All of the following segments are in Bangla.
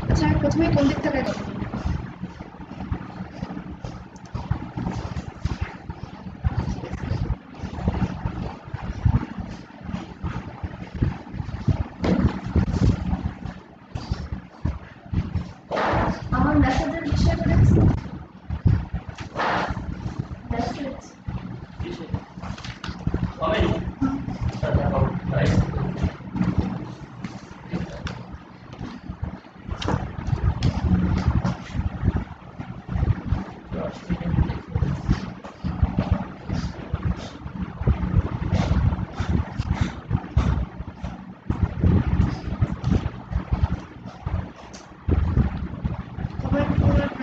আচ্ছা আমি প্রথমে কোন দিক থেকে আমার মেসেজের বিষয় করে মেসেজ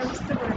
ব্যবস্থা করে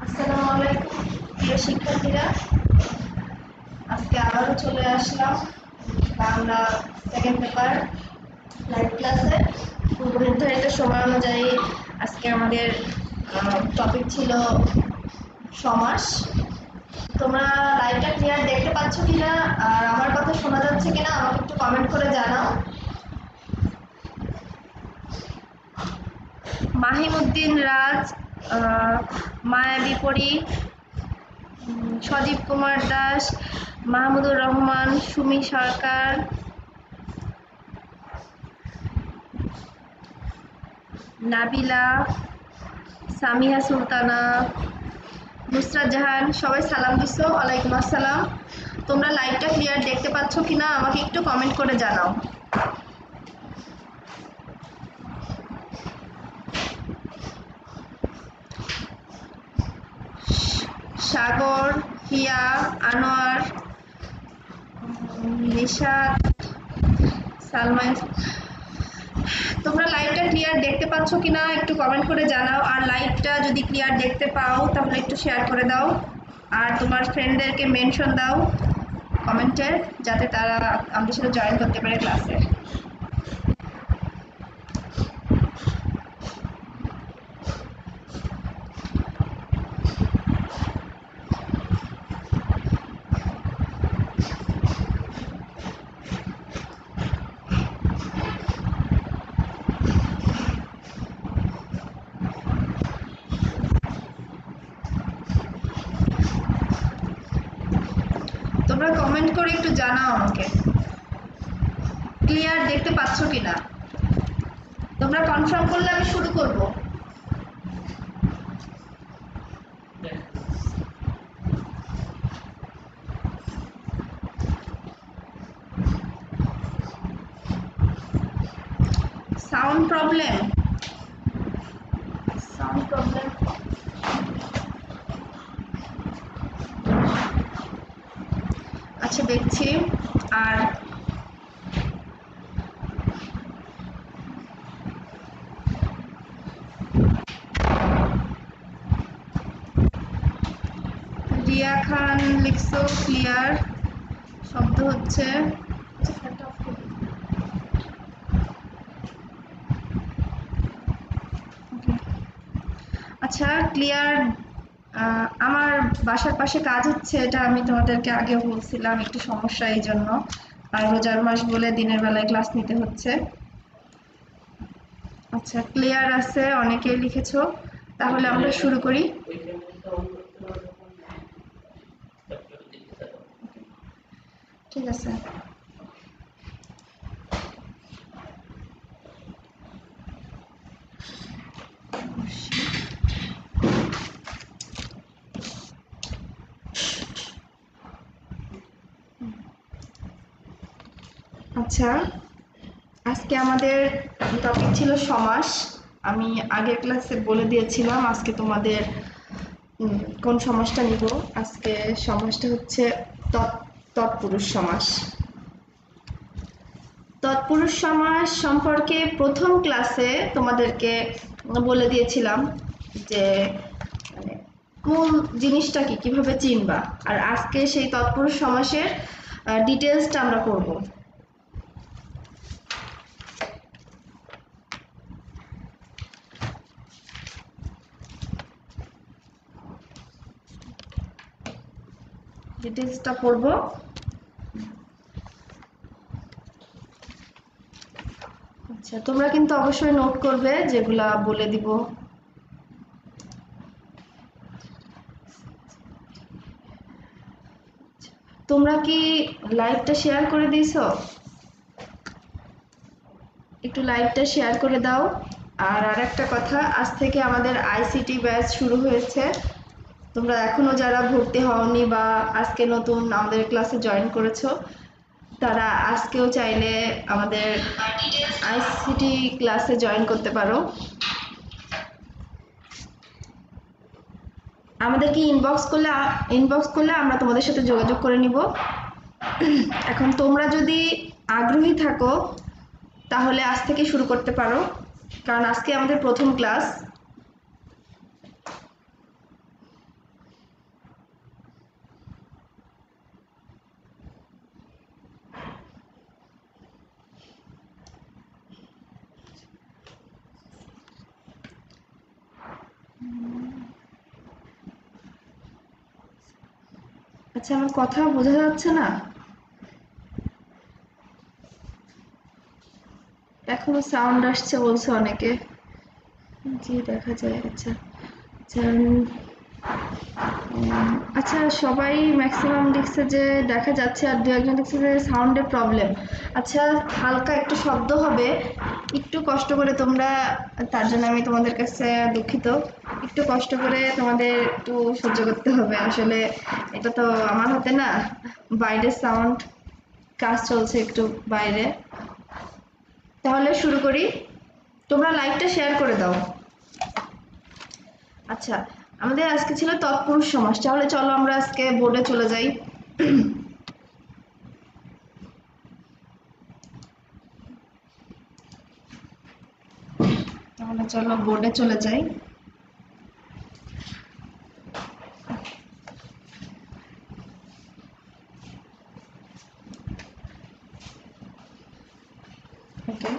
আসসালামু আলাইকুম প্রিয় শিক্ষার্থীরা, আজকে আবারও চলে আসলাম বাংলা সেকেন্ড পেপার লাইভ ক্লাসে। পূর্ব নির্ধারিত সময় অনুযায়ী আজকে আমাদের টপিক ছিল সমাস। তোমরা লাইভটা ক্লিয়ার দেখতে পাচ্ছ কিনা আর আমার কথা শোনা যাচ্ছে কিনা আমাকে একটু কমেন্ট করে জানাও। মাহিমউদ্দিন রাজ, মায়াবী পরি, সজীব কুমার দাস, মাহমুদুর রহমান, সুমি সরকার, নাবিলা, সামিহা সুলতানা, নুসরাত জাহান, সবাই সালাম দিছো। ওয়ালাইকুম আসসালাম। তোমরা লাইভটা ক্লিয়ার দেখতে পাচ্ছ কিনা আমাকে একটু কমেন্ট করে জানাও। সাগর, হিয়া, আনোয়ার, নিশাত, সালমান, তোমরা লাইভটা ক্লিয়ার দেখতে পাচ্ছ কিনা একটু কমেন্ট করে জানাও। আর লাইভটা যদি ক্লিয়ার দেখতে পাও তাহলে একটু শেয়ার করে দাও আর তোমার ফ্রেন্ডদেরকে মেনশন দাও কমেন্টে, যাতে তারা আমাদের সাথে জয়েন করতে পারে ক্লাসে। তোমরা কমেন্ট করে একটু জানাও আমাকে ক্লিয়ার দেখতে পাচ্ছ কিনা। তোমরা কনফার্ম করলে আমি শুরু করব। Sound problem, sound problem. আচ্ছা দেখছি। আর রিয়া খান লিখছো ক্লিয়ার শব্দ হচ্ছে। আচ্ছা ক্লিয়ার। আমার বাসার পাশে কাজ হচ্ছে, এটা আমি তোমাদেরকে আগেও বলছিলাম, একটু সমস্যা এই জন্য। আর রোজার মাস বলে দিনের বেলায় ক্লাস নিতে হচ্ছে। আচ্ছা ক্লিয়ার আছে, অনেকেই লিখেছো, তাহলে আমরা শুরু করি। ঠিক আছে। আচ্ছা আজকে আমাদের টপিক ছিল সমাস। আমি আগের ক্লাসে বলে দিয়েছিলাম আজকে তোমাদের কোন সমাসটা নিব। আজকে সমাসটা হচ্ছে তৎপুরুষ সমাস। তৎপুরুষ সমাস সম্পর্কে প্রথম ক্লাসে তোমাদেরকে বলে দিয়েছিলাম যে মানে কোন জিনিসটা কি কিভাবে চিনবা, আর আজকে সেই তৎপুরুষ সমাসের ডিটেলসটা আমরা করব। ডিটেলসটা পড়ব। আচ্ছা, তোমরা কিন্তু অবশ্যই নোট করবে যেগুলা বলে দিব। তোমরা কি লাইভটা শেয়ার করে দিয়েছো? একটু লাইভটা শেয়ার করে দাও। আর আরেকটা কথা, আজ থেকে আমাদের আইসিটি ব্যাচ শুরু হয়েছে। তোমরা এখনো যারা ভর্তি হওনি বা আজকে নতুন আমাদের ক্লাসে জয়েন করেছো, তারা আজকেও চাইলে আমাদের আইসিটি ক্লাসে জয়েন করতে পারো। আমাদেরকে ইনবক্স করলে আমরা তোমাদের সাথে যোগাযোগ করে নিব। এখন তোমরা যদি আগ্রহী থাকো তাহলে আজ থেকে শুরু করতে পারো, কারণ আজকে আমাদের প্রথম ক্লাস। আচ্ছা, আমার কথা বোঝা যাচ্ছে না? এখনো সাউন্ড আসছে বলছে অনেকে। জি, দেখা যায়। আচ্ছা আচ্ছা আচ্ছা, সবাই ম্যাক্সিমাম লিখছে যে দেখা যাচ্ছে, আর দু একজন লিখছে যে সাউন্ডের প্রবলেম। আচ্ছা, হালকা একটু শব্দ হবে, একটু কষ্ট করে তোমরা, তার জন্য আমি তোমাদের কাছে দুঃখিত। একটু কষ্ট করে তোমাদের একটু সহ্য করতে হবে। আসলে এটা তো আমার হাতে না, বাইরের সাউন্ড, কাজ চলছে একটু বাইরে। তাহলে শুরু করি। তোমরা লাইভটা শেয়ার করে দাও। আচ্ছা, আমাদের আজকে ছিল তৎপুরুষ সমাস। তাহলে চলো আমরা আজকে বোর্ডে চলে যাই। তাহলে চলো বোর্ডে চলে যাই। ওকে,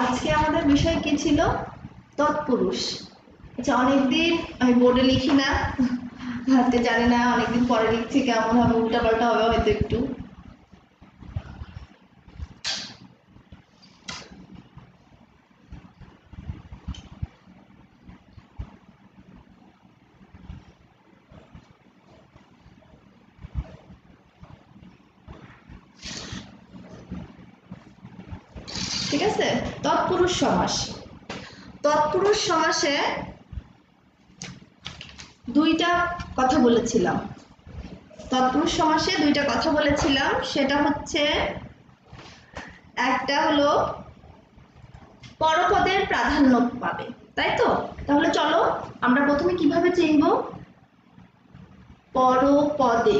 আজকে আমাদের বিষয় কি ছিল? তৎপুরুষ। আচ্ছা, অনেকদিন আমি বোর্ডে লিখি না, হাতে জানি না, অনেকদিন পরে লিখছি, কেমন হবে, উল্টাপাল্টা হবে হয়তো একটু। ঠিক আছে, তৎপুরুষ সমাস। তৎপুরুষ সমাসে দুইটা কথা বলেছিলাম। তৎপুরুষ সমাসে দুইটা কথা বলেছিলাম, সেটা হচ্ছে একটা হলো পরপদের প্রাধান্য পাবে, তাই তো? তাহলে চলো আমরা প্রথমে কিভাবে চিনব? পরপদে,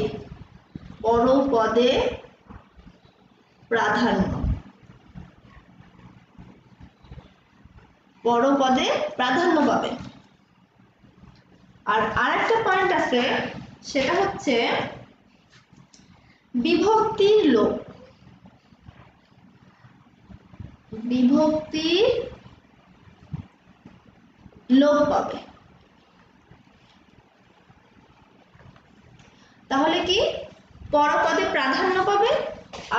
পরপদে প্রাধান্য, পরপদে প্রাধান্য পাবে। আর আরেকটা পয়েন্ট আছে, সেটা হচ্ছে বিভক্তির লোপ, বিভক্তির লোপ পাবে। তাহলে কি? পরপদে প্রাধান্য পাবে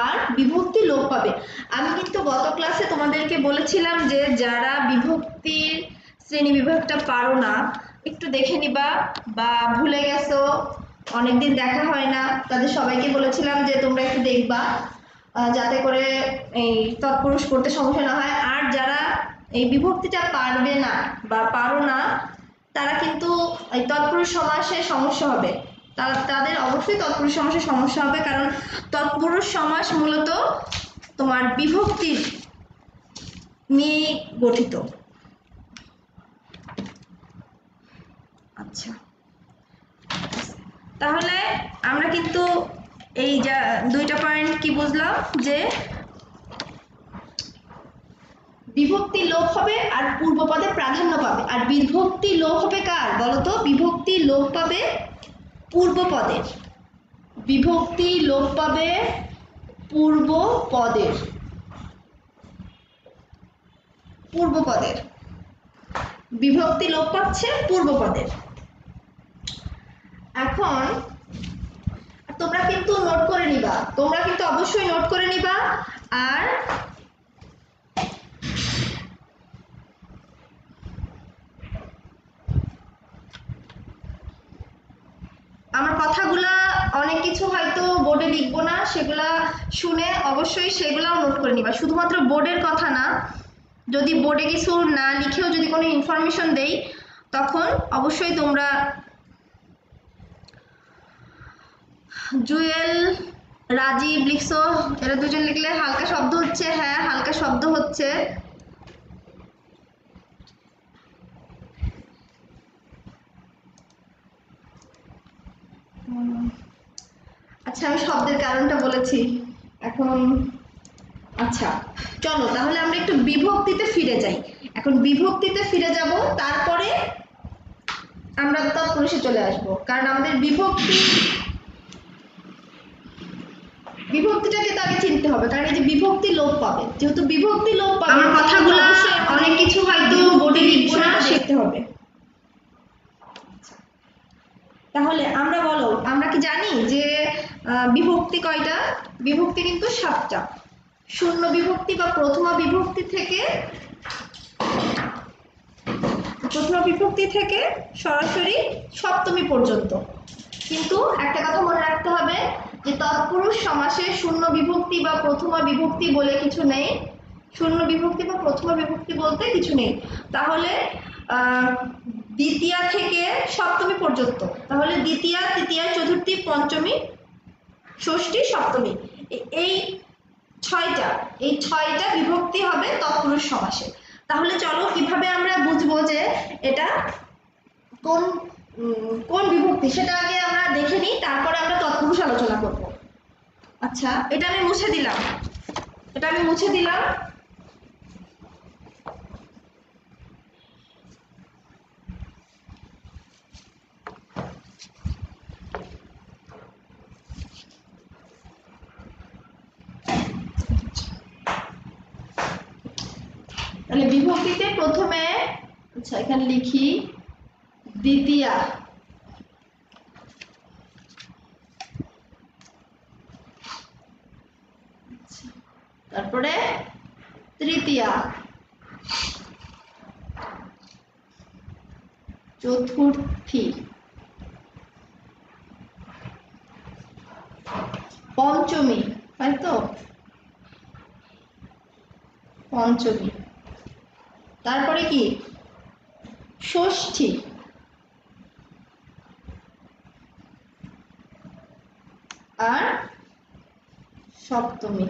আর বিভক্তি লোপ পাবে। আমি কিন্তু গত ক্লাসে তোমাদেরকে বলেছিলাম যে যারা বিভক্তির শ্রেণী বিভাগটা পারো না, একটু দেখে নিবা, বা ভুলে গেছো, অনেকদিন দেখা হয় না, তাদের সবাইকে বলেছিলাম যে তোমরা একটু দেখবা, যাতে করে এই তৎপুরুষ পড়তে সমস্যা না হয়। আর যারা এই বিভক্তিটা পারবে না বা পারো না, তারা কিন্তু এই তৎপুরুষ সমাসে সমস্যা হবে। তাদের অবশ্যই তৎপুরুষ সমাসে সমস্যা হবে, কারণ তৎপুরুষ সমাস মূলত তোমার বিভক্তির নিয়ে গঠিত। আচ্ছা, তাহলে কিন্তু এই যা দুইটা পয়েন্ট কি বুঝলাম যে বিভক্তি লোপ হবে আর পূর্বপদে প্রাধান্য পাবে, আর বিভক্তি লোপ হবে কার বলতো? বিভক্তি লোপ পাবে পূর্বপদের, বিভক্তি লোপ পাবে পূর্বপদের, পূর্বপদের বিভক্তি লোপ পাচ্ছে পূর্বপদের। এখন তোমরা কিন্তু নোট করে নিবা, তোমরা কিন্তু অবশ্যই নোট করে নিবা। আর আমার কথাগুলা অনেক কিছু হয়তো বোর্ডে লিখবো না, সেগুলা শুনে অবশ্যই সেগুলাও নোট করে নিবা। শুধুমাত্র বোর্ডের কথা না, যদি বোর্ডে কিছু না লিখেও যদি কোনো ইনফরমেশন দেই তখন অবশ্যই তোমরা জুয়েল রাজীব লিখছো, এরা দুজন লিখলে হালকা শব্দ হচ্ছে, হ্যাঁ হালকা শব্দ হচ্ছে। আচ্ছা আমি শব্দের কারণটা বলেছি এখন। আচ্ছা চলো তাহলে আমরা একটু বিভক্তিতে ফিরে যাই। এখন বিভক্তিতে ফিরে যাব, তারপরে আমরা তৎপুরুষে চলে আসব, কারণ আমাদের বিভক্তিটাকে তো আগে চিনতে হবে, কারণ এই যে বিভক্তি লোপ পাবে, যেহেতু বিভক্তি লোপ পাবে আমার কথাগুলো অনেক কিছু হয়তো বোর্ডে লিখবো না, শিখতে হবে। তাহলে আমরা বলো, আমরা কি জানি যে বিভক্তি কয়টা? বিভক্তি কিন্তু 7টা। শূন্য বিভক্তি বা প্রথমা বিভক্তি থেকে সরাসরি সপ্তমী পর্যন্ত। কিন্তু একটা কথা মনে রাখতে হবে যে তৎপুরুষ সমাসে শূন্য বিভক্তি বা প্রথমা বিভক্তি বলে কিছু নেই, শূন্য বিভক্তি বা প্রথমা বিভক্তি বলতে কিছু নেই। তাহলে দ্বিতীয়া থেকে সপ্তমী পর্যন্ত, তাহলে দ্বিতীয়া, তৃতীয়া, চতুর্থী, পঞ্চমী, ষষ্ঠী, সপ্তমী, এই 6টা বিভক্তি হবে তৎপুরুষ সমাসে। তাহলে চলো কিভাবে আমরা বুঝবো যে এটা কোন বিভক্তি, সেটা আগে আমরা দেখে নিই, তারপরে আমরা তৎপুরুষ আলোচনা করব। আচ্ছা এটা আমি মুছে দিলাম, তাহলে বিভক্তিতে প্রথমে, আচ্ছা এখানে লিখি দ্বিতীয়া, তারপরে তৃতীয়া, চতুর্থী, পঞ্চমী, তাই তো পঞ্চমী, তারপরে কি ষষ্ঠী, আর সপ্তমী।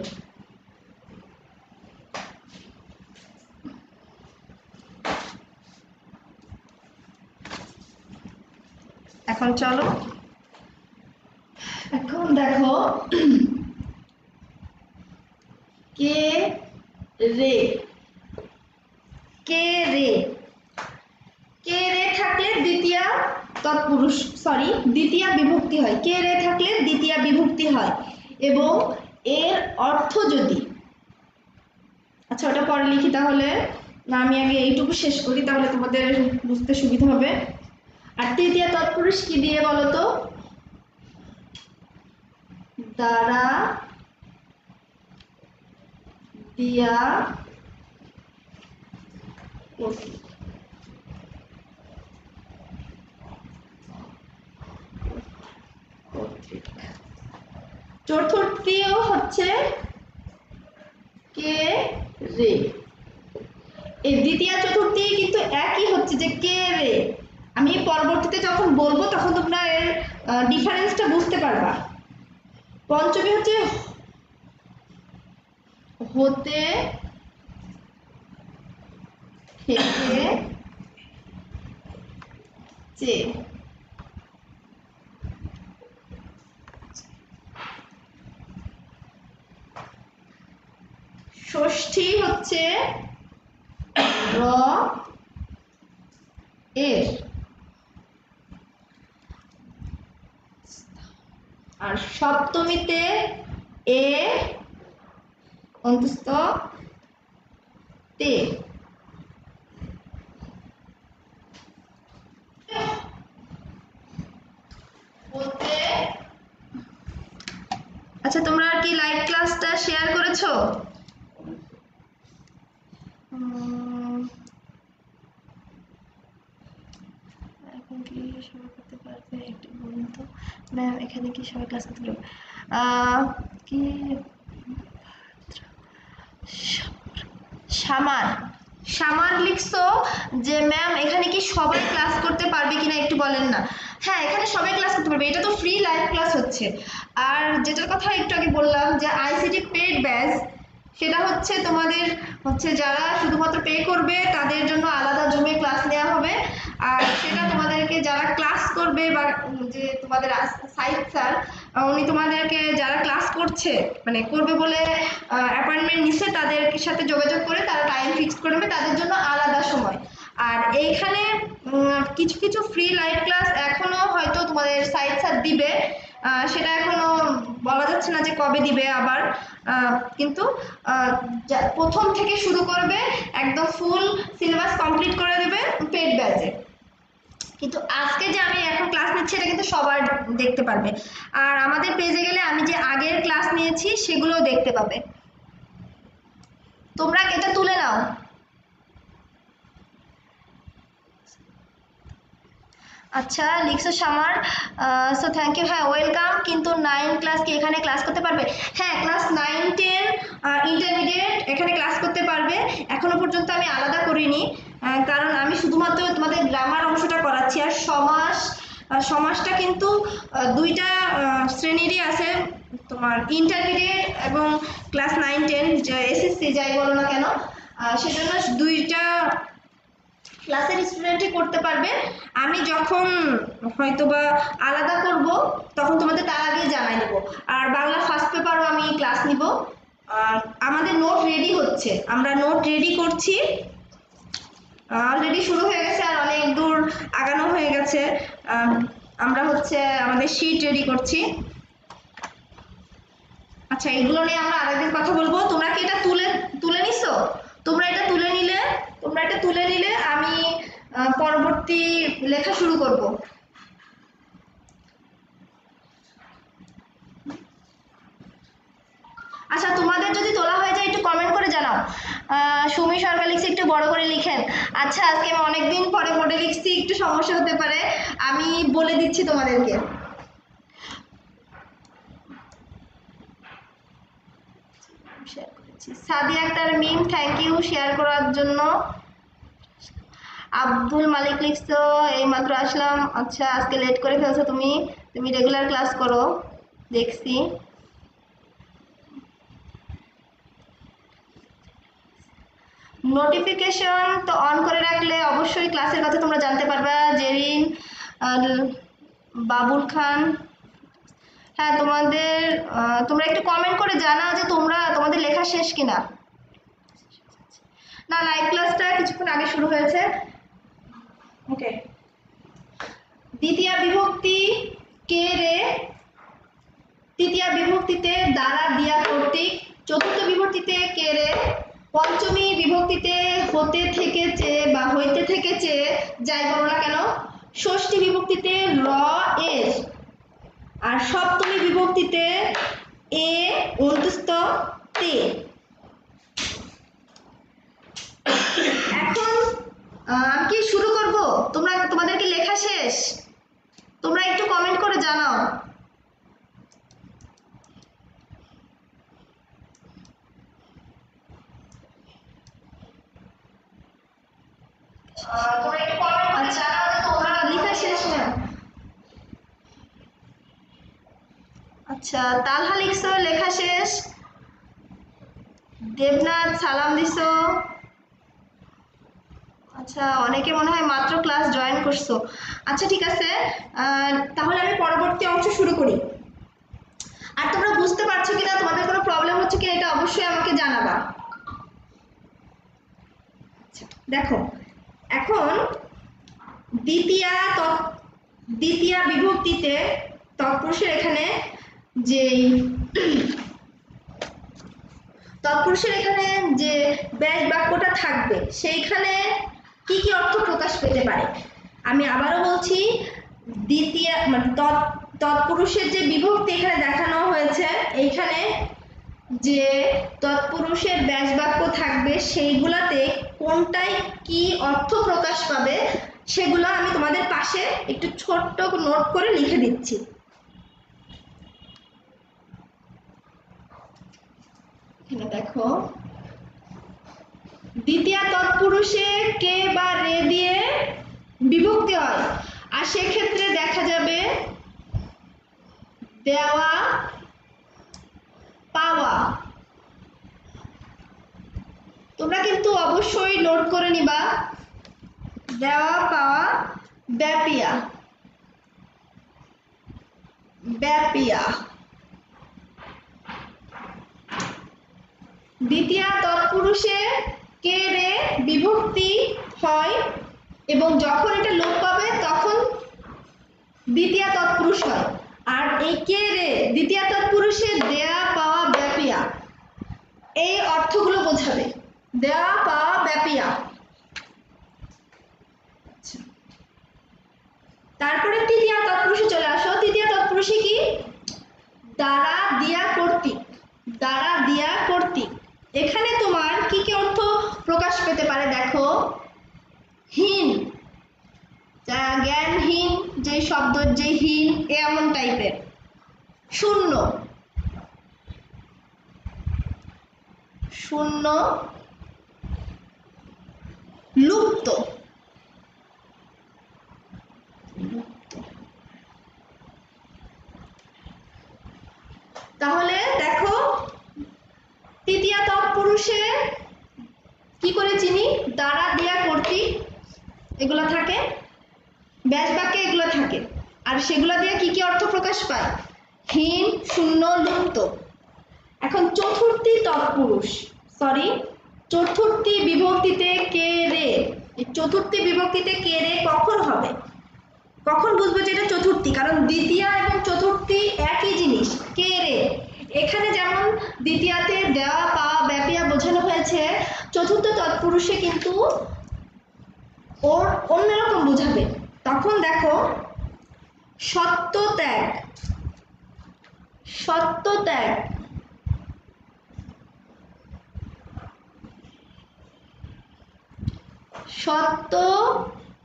এখন চলো, এখন দেখো কে রে, থাকলে দ্বিতীয়া তৎপুরুষ, সরি দ্বিতীয়া বিভক্তি হয়, কে রে থাকলে দ্বিতীয়া বিভক্তি হয়, এবং এর অর্থ যদি, আচ্ছা ওটা পরে লিখি, তাহলে না আমি আগে এইটুকু শেষ করি, তাহলে তোমাদের বুঝতে সুবিধা হবে। আর তৃতীয়া তৎপুরুষ কি দিয়ে বলো তো? দ্বারা, দিয়া, চতুর্থীও হচ্ছে কে রে, এই দ্বিতীয় চতুর্থী কিন্তু একই হচ্ছে যে কে রে। আমি পরবর্তীতে যখন বলবো তখন তোমরা এর ডিফারেন্সটা বুঝতে পারবা। পঞ্চমী হচ্ছে হতে, থেকে, চে, ষষ্ঠী হচ্ছে র এর, আর সপ্তমীতে এ অন্তস্থ তে। আচ্ছা তোমরা কি লাইভ ক্লাসটা শেয়ার করেছো? এখন কি সবাই করতে পারবে একটু বলুন তো ম্যাম, এখানে কি সবাই ক্লাস করতে পারবে? কি সামার সামার লিখছো যে ম্যাম এখানে কি সবাই ক্লাস করতে পারবে কিনা একটু বলেন না। হ্যাঁ এখানে সবাই ক্লাস করতে পারবে, এটা তো ফ্রি লাইভ ক্লাস হচ্ছে। আর যেটার কথা একটু আগে বললাম যে আইসিটি পেড ব্যাচ, সেটা হচ্ছে তোমাদের হচ্ছে যারা শুধুমাত্র পে করবে তাদের জন্য আলাদা জমে ক্লাস নেওয়া হবে। আর সেটা তোমাদেরকে যারা ক্লাস করবে বা যে তোমাদের সাইড স্যার উনি তোমাদেরকে যারা ক্লাস করছে মানে করবে বলে অ্যাপয়েন্টমেন্ট নিচ্ছে তাদের সাথে যোগাযোগ করে তারা টাইম ফিক্স করবে, তাদের জন্য আলাদা সময়। আর এইখানে কিছু কিছু ফ্রি লাইভ ক্লাস এখনো হয়তো তোমাদের সাইড স্যার দিবে, সেটা এখনো বলা যাচ্ছে না যে কবে দিবে আবার, কিন্তু প্রথম থেকে শুরু করবে একদম ফুল সিলেবাস কমপ্লিট করে দেবে পেড ব্যাচে। কিন্তু আজকে যে আমি এখন ক্লাস নিচ্ছি এটা কিন্তু সবার দেখতে পারবে। আর আমাদের পেজে গেলে আমি যে আগের ক্লাস নিয়েছি সেগুলোও দেখতে পাবে, তোমরা এটা তুলে নাও। আচ্ছা লিখছো সামার, সো থ্যাংক ইউ। হ্যাঁ ওয়েলকাম, কিন্তু 9 ক্লাস কি এখানে ক্লাস করতে পারবে? হ্যাঁ ক্লাস 9, 10 ইন্টারমিডিয়েট এখানে ক্লাস করতে পারবে। এখনো পর্যন্ত আমি আলাদা করিনি, কারণ আমি শুধুমাত্র তোমাদের গ্রামার অংশটা করাচ্ছি। আর সমাজটা কিন্তু দুইটা শ্রেণীরই আছে, তোমার ইন্টারমিডিয়েট এবং ক্লাস 9, 10 এসএসসি যাই বলো না কেন, সেজন্য দুইটা ক্লাসের স্টুডেন্টই করতে পারবে। আমি যখন হয়তোবা আলাদা করব তখন তোমাদের তার আগে জানাই দেবো। আর বাংলা ফার্স্ট পেপারও আমি ক্লাস নিব। আমাদের নোট রেডি হচ্ছে, আমরা নোট রেডি করছি, অলরেডি শুরু হয়ে গেছে আর অনেক দূর আগানো হয়ে গেছে। আমরা হচ্ছে আমাদের শিট রেডি করছি। আচ্ছা এগুলো নিয়ে আমরা আরেকদিন কথা বলবো। তোমরা কি এটা তুলে নিছো? তোমরা এটা তুলে নিলে আমি পরবর্তী লেখা শুরু করব। আচ্ছা তোমাদের যদি তোলা হয়ে যায় একটু কমেন্ট করে জানাও। সুমি সরকার লিখছে একটু বড় করে লিখেন। আচ্ছা আজকে আমি অনেকদিন পরে বোর্ডে লিখছি, একটু সমস্যা হতে পারে, আমি বলে দিচ্ছি তোমাদেরকে। সাদিয়া আক্তার মিম, থ্যাংক ইউ শেয়ার করার জন্য। আব্দুল মালিক লিখছো এই মাত্র আসলাম। আচ্ছা আজকে লেট করে ফেলছো তুমি রেগুলার ক্লাস করো দেখছি। নোটিফিকেশন তো অন করে রাখলে অবশ্যই ক্লাসের কথা তোমরা জানতে পারবে। জেরিন, বাবুল খান, হ্যাঁ তোমরা একটু কমেন্ট করে জানাও যে তোমাদের লেখা শেষ কিনা। না লাইভ ক্লাসটা কিছুক্ষণ আগে শুরু হয়েছে। ওকে, দ্বিতীয় বিভক্তি কে রে, তৃতীয় বিভক্তিতে দ্বারা দিয়া কর্তৃক, চতুর্থ বিভক্তিতে কে রে, পঞ্চমী বিভক্তিতে হতে থেকেছে বা হইতে থেকেছে যাই বলো না কেন, ষষ্ঠী বিভক্তিতে র এর, আর সপ্তমী বিভক্তিতে এ অন্তস্থ তে। এখন আমি কি শুরু করব? তোমাদের কি লেখা শেষ? তোমরা একটু কমেন্ট করে জানাও। তোমরা একটু কমেন্ট করে জানাও যে তোমরা লেখা শেষ না। আচ্ছা তালহা লিখছো লেখা শেষ। দেবনাথ সালাম দিছো। আচ্ছা অনেকে মনে হয় মাত্র ক্লাস জয়েন করছো। আচ্ছা ঠিক আছে, তাহলে আমি পরবর্তী অংশ শুরু করি। আর তোমরা বুঝতে পারছো কিনা, তোমাদের কোনো প্রবলেম হচ্ছে কিনা এটা অবশ্যই আমাকে জানাবা। দেখো এখন দ্বিতীয়া বিভক্তিতে তৎপুরুষের এখানে যে ব্যাস বাক্যটা থাকবে সেইখানে কি কি অর্থ প্রকাশ পেতে পারে। আমি আবারও বলছি, দ্বিতীয় মানে তৎপুরুষের যে বিভক্তি এখানে দেখানো হয়েছে, এইখানে যে তৎপুরুষের ব্যাস বাক্য থাকবে সেইগুলাতে কোনটায় কি অর্থ প্রকাশ পাবে সেগুলো আমি তোমাদের পাশে একটু ছোট্ট নোট করে লিখে দিচ্ছি। এখানে দেখো, দ্বিতীয় তৎপুরুষে কে বা রে দিয়ে বিভক্তি হয়, আর সেক্ষেত্রে দেখা যাবে দেওয়া পাওয়া। তোমরা কিন্তু অবশ্যই নোট করে নিবা, দেওয়া পাওয়া ব্যাপিয়া ব্যাপিয়া। দ্বিতীয় তৎপুরুষে কে রে বিভক্তি হয় এবং যখন এটা লোপ পাবে তখন দ্বিতীয় তৎপুরুষ হয়। আর এই কে রে দ্বিতীয় তৎপুরুষে দেয়া পাওয়া ব্যাপিয়া, এই অর্থগুলো বোঝাবে, দেয়া পাওয়া ব্যাপিয়া। তারপরে তৃতীয় তৎপুরুষে চলে আসো। তৃতীয় তৎপুরুষে কি? দ্বারা দিয়া কর্তৃক, দ্বারা দিয়া কর্তৃক। এখানে তোমার কি কি অর্থ প্রকাশ পেতে পারে দেখো, হীন, জ্ঞানহীন যে শব্দ, যে হীন এমন টাইপের, শূন্য, শূন্য, লুপ্ত, তাহলে দেখো তৃতীয় তৎপুরুষে কি করে চিনি, দ্বারা দিয়া কর্তৃক এগুলো থাকে, ব্যাস বাক্যে এগুলো থাকে, আর সেগুলো দিয়ে কি কি অর্থ প্রকাশ পায়, হীন, শূন্য, লুপ্ত। এখন চতুর্থী বিভক্তিতে কে রে, এই চতুর্থী বিভক্তিতে কে রে কখন হবে, কখন বুঝবো যে এটা চতুর্থী? কারণ দ্বিতীয়া এবং চতুর্থী একই জিনিস, কে রে। এখানে যেমন দ্বিতীয়াতে দেওয়া পাওয়া ব্যাপিয়া বোঝানো হয়েছে, চতুর্থ তৎপুরুষে কিন্তু ওর অন্যরকম বোঝাবে। তখন দেখো সত্যত্যাগ, সত্যত্যাগ, সত্যত্যাগ,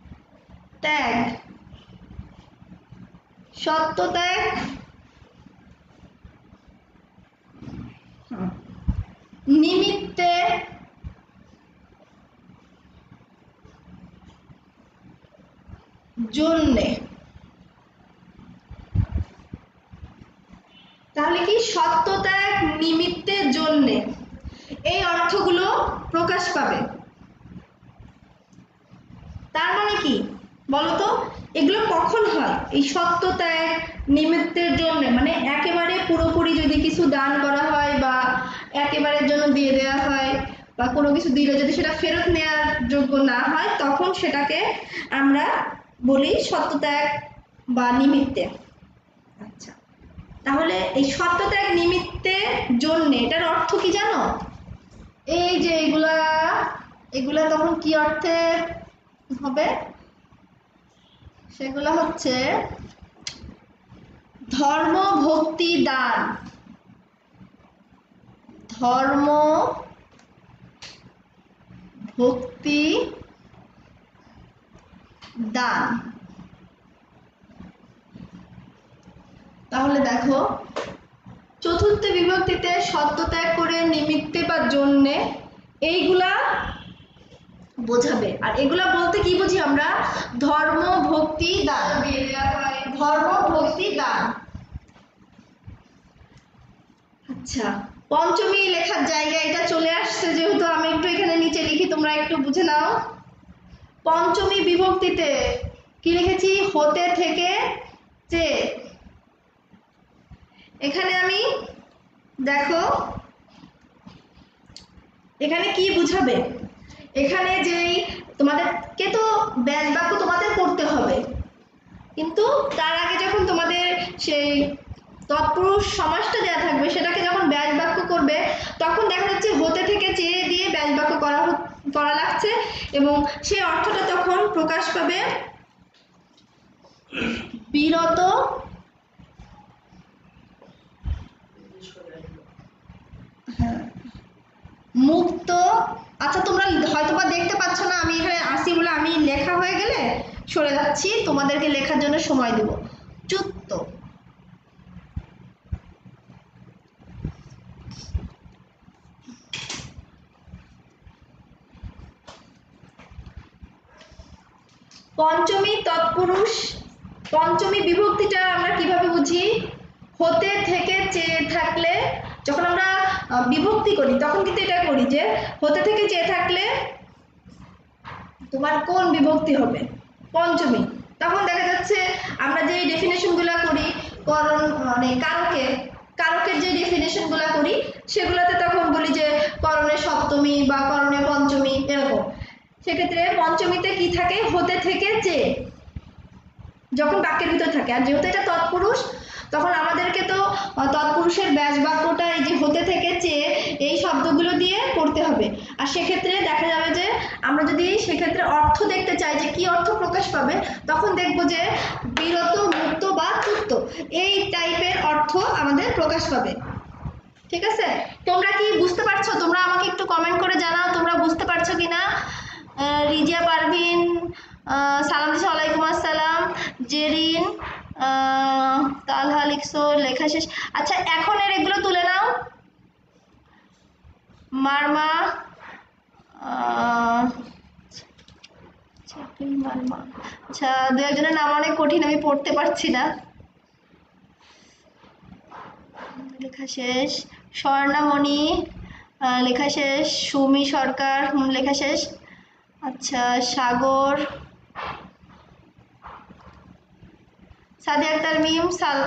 সত্যত্যাগ নিমিত্তে জন্যে। তাহলে কি সত্যত্যাগ নিমিত্তের জন্যে, এই অর্থগুলো প্রকাশ পাবে। তার মানে কি বলতো, এগুলো কখন হয়? এই সত্যত্যাগ নিমিত্তের জন্য মানে একেবারে পুরোপুরি যদি কিছু দান করা হয় বা একেবারের জন্য দিয়ে দেওয়া হয় বা কোনো কিছু দিলে যদি সেটা ফেরত নেওয়ার যোগ্য না হয়, তখন সেটাকে আমরা বলি সত্যত্যাগ বা নিমিত্তে। আচ্ছা, তাহলে এই সত্যত্যাগ নিমিত্তের জন্য এটার অর্থ কি জানো? এই যে এগুলা তখন কি অর্থে হবে? সেগুলো হচ্ছে ধর্ম ভক্তি দান, ধর্ম ভক্তি দান। তাহলে দেখো চতুর্থ বিভক্তিতে সত্যত্যাগ করে নিমিত্তে বা জন্যে এইগুলা বোঝাবে। আর এগুলা বলতে কি বুঝি আমরা? ধর্ম ভক্তি দান, ধর্ম ভক্তি দান। আচ্ছা, পঞ্চমী লেখার জায়গায় এটা চলে আসছে, যেহেতু আমি একটু এখানে নিচে লিখি, তোমরা একটু বুঝে নাও। পঞ্চমী বিভক্তিতে কি লিখেছি? হতে থেকে যে। এখানে আমি দেখো এখানে কি বুঝাবে, এখানে যেই তোমাদেরকে তো ব্যাস বাক্য তোমাদের করতে হবে, কিন্তু তার আগে যখন তোমাদের সেই তৎপুরুষ সমাসটা দেওয়া থাকবে সেটাকে যখন ব্যাস বাক্য করবে তখন দেখা যাচ্ছে হতে থেকে চেয়ে দিয়ে ব্যাস বাক্য করা লাগছে এবং সেই অর্থটা তখন প্রকাশ পাবে বিরত মুক্ত। আচ্ছা তোমরা হয়তোবা দেখতে পাচ্ছ না, আমি এখানে আসি বলে আমি লেখা হয়ে গেলে সরে যাচ্ছি, তোমাদেরকে লেখার জন্য সময় দেব। চুত্ত, পঞ্চমী তৎপুরুষ, পঞ্চমী বিভক্তিটা আমরা কিভাবে বুঝি? হতে থেকে চেয়ে থাকলে, যখন আমরা বিভক্তি করি তখন কিন্তু এটা করি যে হতে থেকে চেয়ে থাকলে তোমার কোন বিভক্তি হবে? পঞ্চমী। তখন দেখা যাচ্ছে আমরা যে ডেফিনেশনগুলো করি করণ মানে কারকের যে ডেফিনেশনগুলো করি সেগুলোতে তখন বলি যে করণে সপ্তমী বা করণে পঞ্চমী এরকম। সেক্ষেত্রে পঞ্চমীতে কি থাকে? হতে থেকে চেয়ে যখন বাক্যের ভিতর থাকে, আর যেহেতু এটা তৎপুরুষ তখন আমাদেরকে তো তৎপুরুষের ব্যাস বাক্যটা এই যে হতে থেকে চেয়ে এই শব্দগুলো দিয়ে করতে হবে। আর সেক্ষেত্রে দেখা যাবে যে আমরা যদি সেক্ষেত্রে অর্থ দেখতে চাই যে কি অর্থ প্রকাশ পাবে, তখন দেখবো যে বিরত, মুক্ত বা তুত্ত এই টাইপের অর্থ আমাদের প্রকাশ পাবে। ঠিক আছে, তোমরা কি বুঝতে পারছো? তোমরা আমাকে একটু কমেন্ট করে জানাও তোমরা বুঝতে পারছো কিনা। রিজিয়া পারভিন সালাম দিচ্ছি, ওয়ালাইকুম আসসালাম। জেরিন তালহা লিখছো, লেখা শেষ। আচ্ছা এখন এর এগুলো তুলে নাও। মারমা আচ্ছা দু একজনের নাম অনেক কঠিন, আমি পড়তে পারছি না। লেখা শেষ। স্বর্ণামণি লেখা শেষ। সুমি সরকার লেখা শেষ। আচ্ছা সাগর, সাদিয়া আক্তার মিম সাল,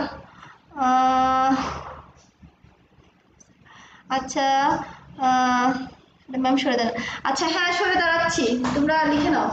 আচ্ছা ম্যাম সরে দাঁড়া। আচ্ছা হ্যাঁ সরে দাঁড়াচ্ছি, তোমরা লিখে নাও।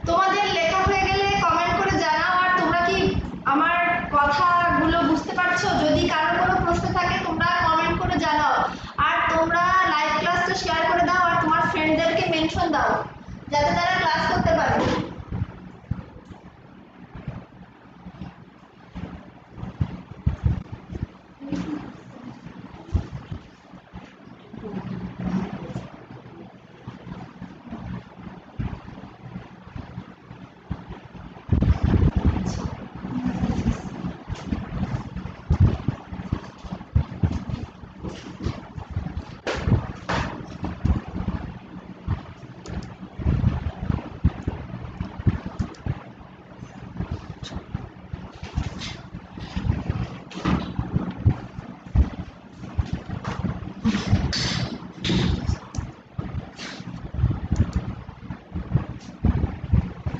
তোমাদের লেখা হয়ে গেলে কমেন্ট করে জানাও। আর তোমরা কি আমার কথাগুলো বুঝতে পারছো? যদি কারো কোনো প্রশ্ন থাকে তোমরা কমেন্ট করে জানাও। আর তোমরা লাইভ ক্লাসটা শেয়ার করে দাও আর তোমার ফ্রেন্ডদেরকে মেনশন দাও যাতে তারা ক্লাস করতে পারে।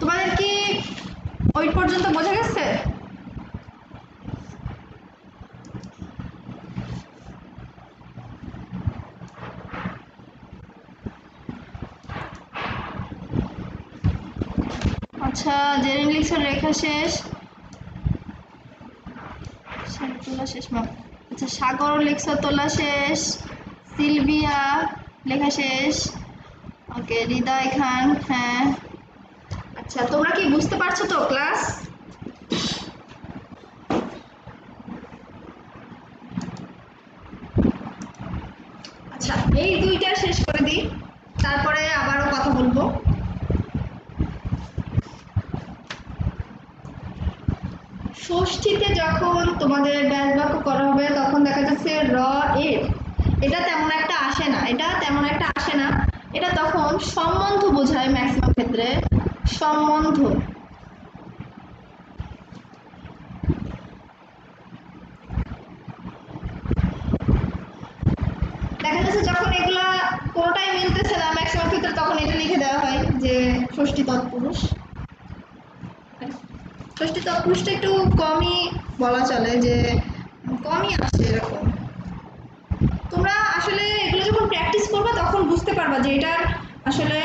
তোমাদের কি ওই পর্যন্ত বোঝা গেছে? আচ্ছা জেরিন লিখছো লেখা শেষ। তোলা শেষ ম্যাম। আচ্ছা সাগর লিখছো তোলা শেষ। সিলভিয়া লেখা শেষ। ওকে হৃদয় খান হ্যাঁ। আচ্ছা তোমরা কি বুঝতে পারছো তো ক্লাস? আচ্ছা এই দুইটা শেষ করে দিই, তারপরে আবারও কথা বলবো। ষষ্ঠীতে যখন তোমাদের ব্যাস বাক্য করা হবে তখন দেখা যাচ্ছে র এর এটা তেমন একটা আসে না, এটা তখন সম্বন্ধ বোঝায় ম্যাক্সিমাম ক্ষেত্রে। সম্বন্ধ দেখা যাচ্ছে যখন এগুলা কোনোটাই মিলতেছে না ম্যাক্সিমাম ক্ষেত্রে, তখন এটা লিখে দেওয়া হয় যে ষষ্ঠী তৎপুরুষ। ষষ্ঠী তৎপুরুষটা একটু কমই বলা চলে, যে কমই আসে এরকম। তোমরা আসলে এগুলো যখন প্র্যাকটিস করবে তখন বুঝতে পারবা যে এটার আসলে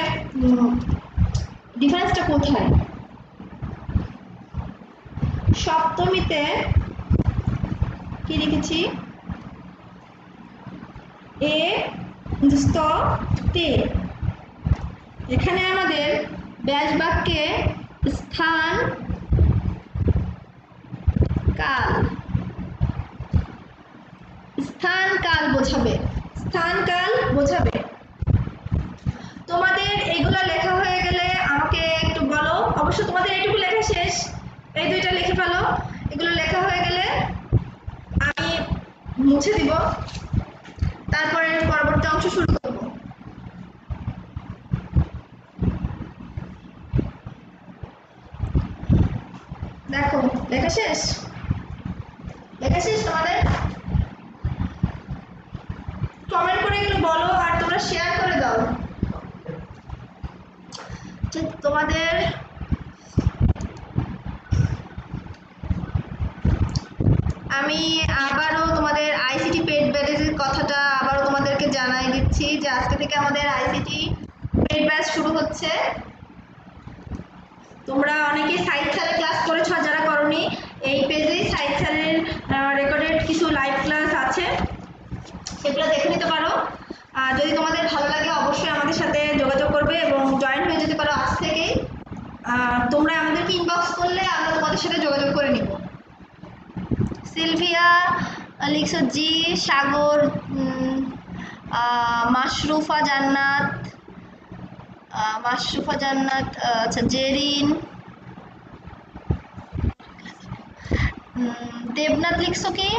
ডিফারেন্সটা কোথায়। সপ্তমীতে কি লিখেছি? এ স্ত তে। এখানে আমাদের ব্যাস বাক্যে স্থান কাল, স্থান কাল বোঝাবে, স্থান কাল বোঝাবে। তোমাদের এগুলা লেখা হয়ে গেলে আমাকে একটু বলো। অবশ্য তোমাদের এইটুকু লেখা শেষ, এই দুইটা লিখে ফেলো। এগুলো লেখা হয়ে গেলে আমি মুছে দিব, তারপরে পরবর্তী অংশ শুরু করব। দেখো লেখা শেষ, লেখা শেষ তোমাদের? কমেন্ট করে একটু বলো, আর তোমরা শেয়ার করে দাও তোমাদের। আমি আবারও তোমাদের আইসিটি পেড ব্যাচের কথাটা আবারও তোমাদেরকে জানাই দিচ্ছি যে আজকে থেকে আমাদের আইসিটি পেড ব্যাচ শুরু হচ্ছে। তোমরা অনেকেই সাইদ স্যারের ক্লাস করেছো, আর যারা করোনি এই পেজেই সাইদ স্যারের রেকর্ডেড কিছু লাইভ ক্লাস আছে, সেগুলো দেখে নিতে পারো। আর যদি তোমাদের ভালো লাগে অবশ্যই আমাদের সাথে যোগাযোগ করবে এবং জয়েন হয়ে যেতে পারো আজ থেকেই। তোমরা আমাদেরকে ইনবক্স করলে আমরা তোমাদের সাথে যোগাযোগ করে নিব। সিলভিয়া লিখছো জি, সাগর, মাশরুফা জান্নাত, মাশরুফা জান্নাত, আচ্ছা জেরিন, দেবনাথ লিখছো কি?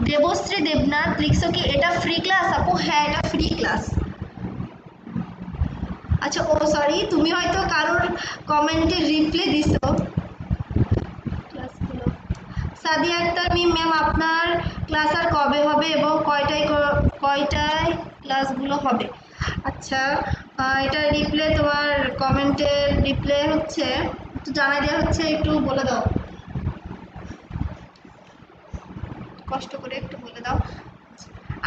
দেবশ্রী দেবনাথ লিখছো কি এটা ফ্রি ক্লাস? আপু হ্যাঁ এটা ফ্রি ক্লাস। আচ্ছা ও সরি, তুমি হয়তো কারোর কমেন্টে রিপ্লাই দিছো। ক্লাসগুলো সাদিয়া আক্তার মিম ম্যাম, আপনার ক্লাস আর কবে হবে এবং কয়টায় ক্লাসগুলো হবে? আচ্ছা এটা রিপ্লাই, তোমার কমেন্টের রিপ্লাই হচ্ছে একটু জানাই দেওয়া হচ্ছে, একটু বলে দাও, কষ্ট করে একটু বলে দাও।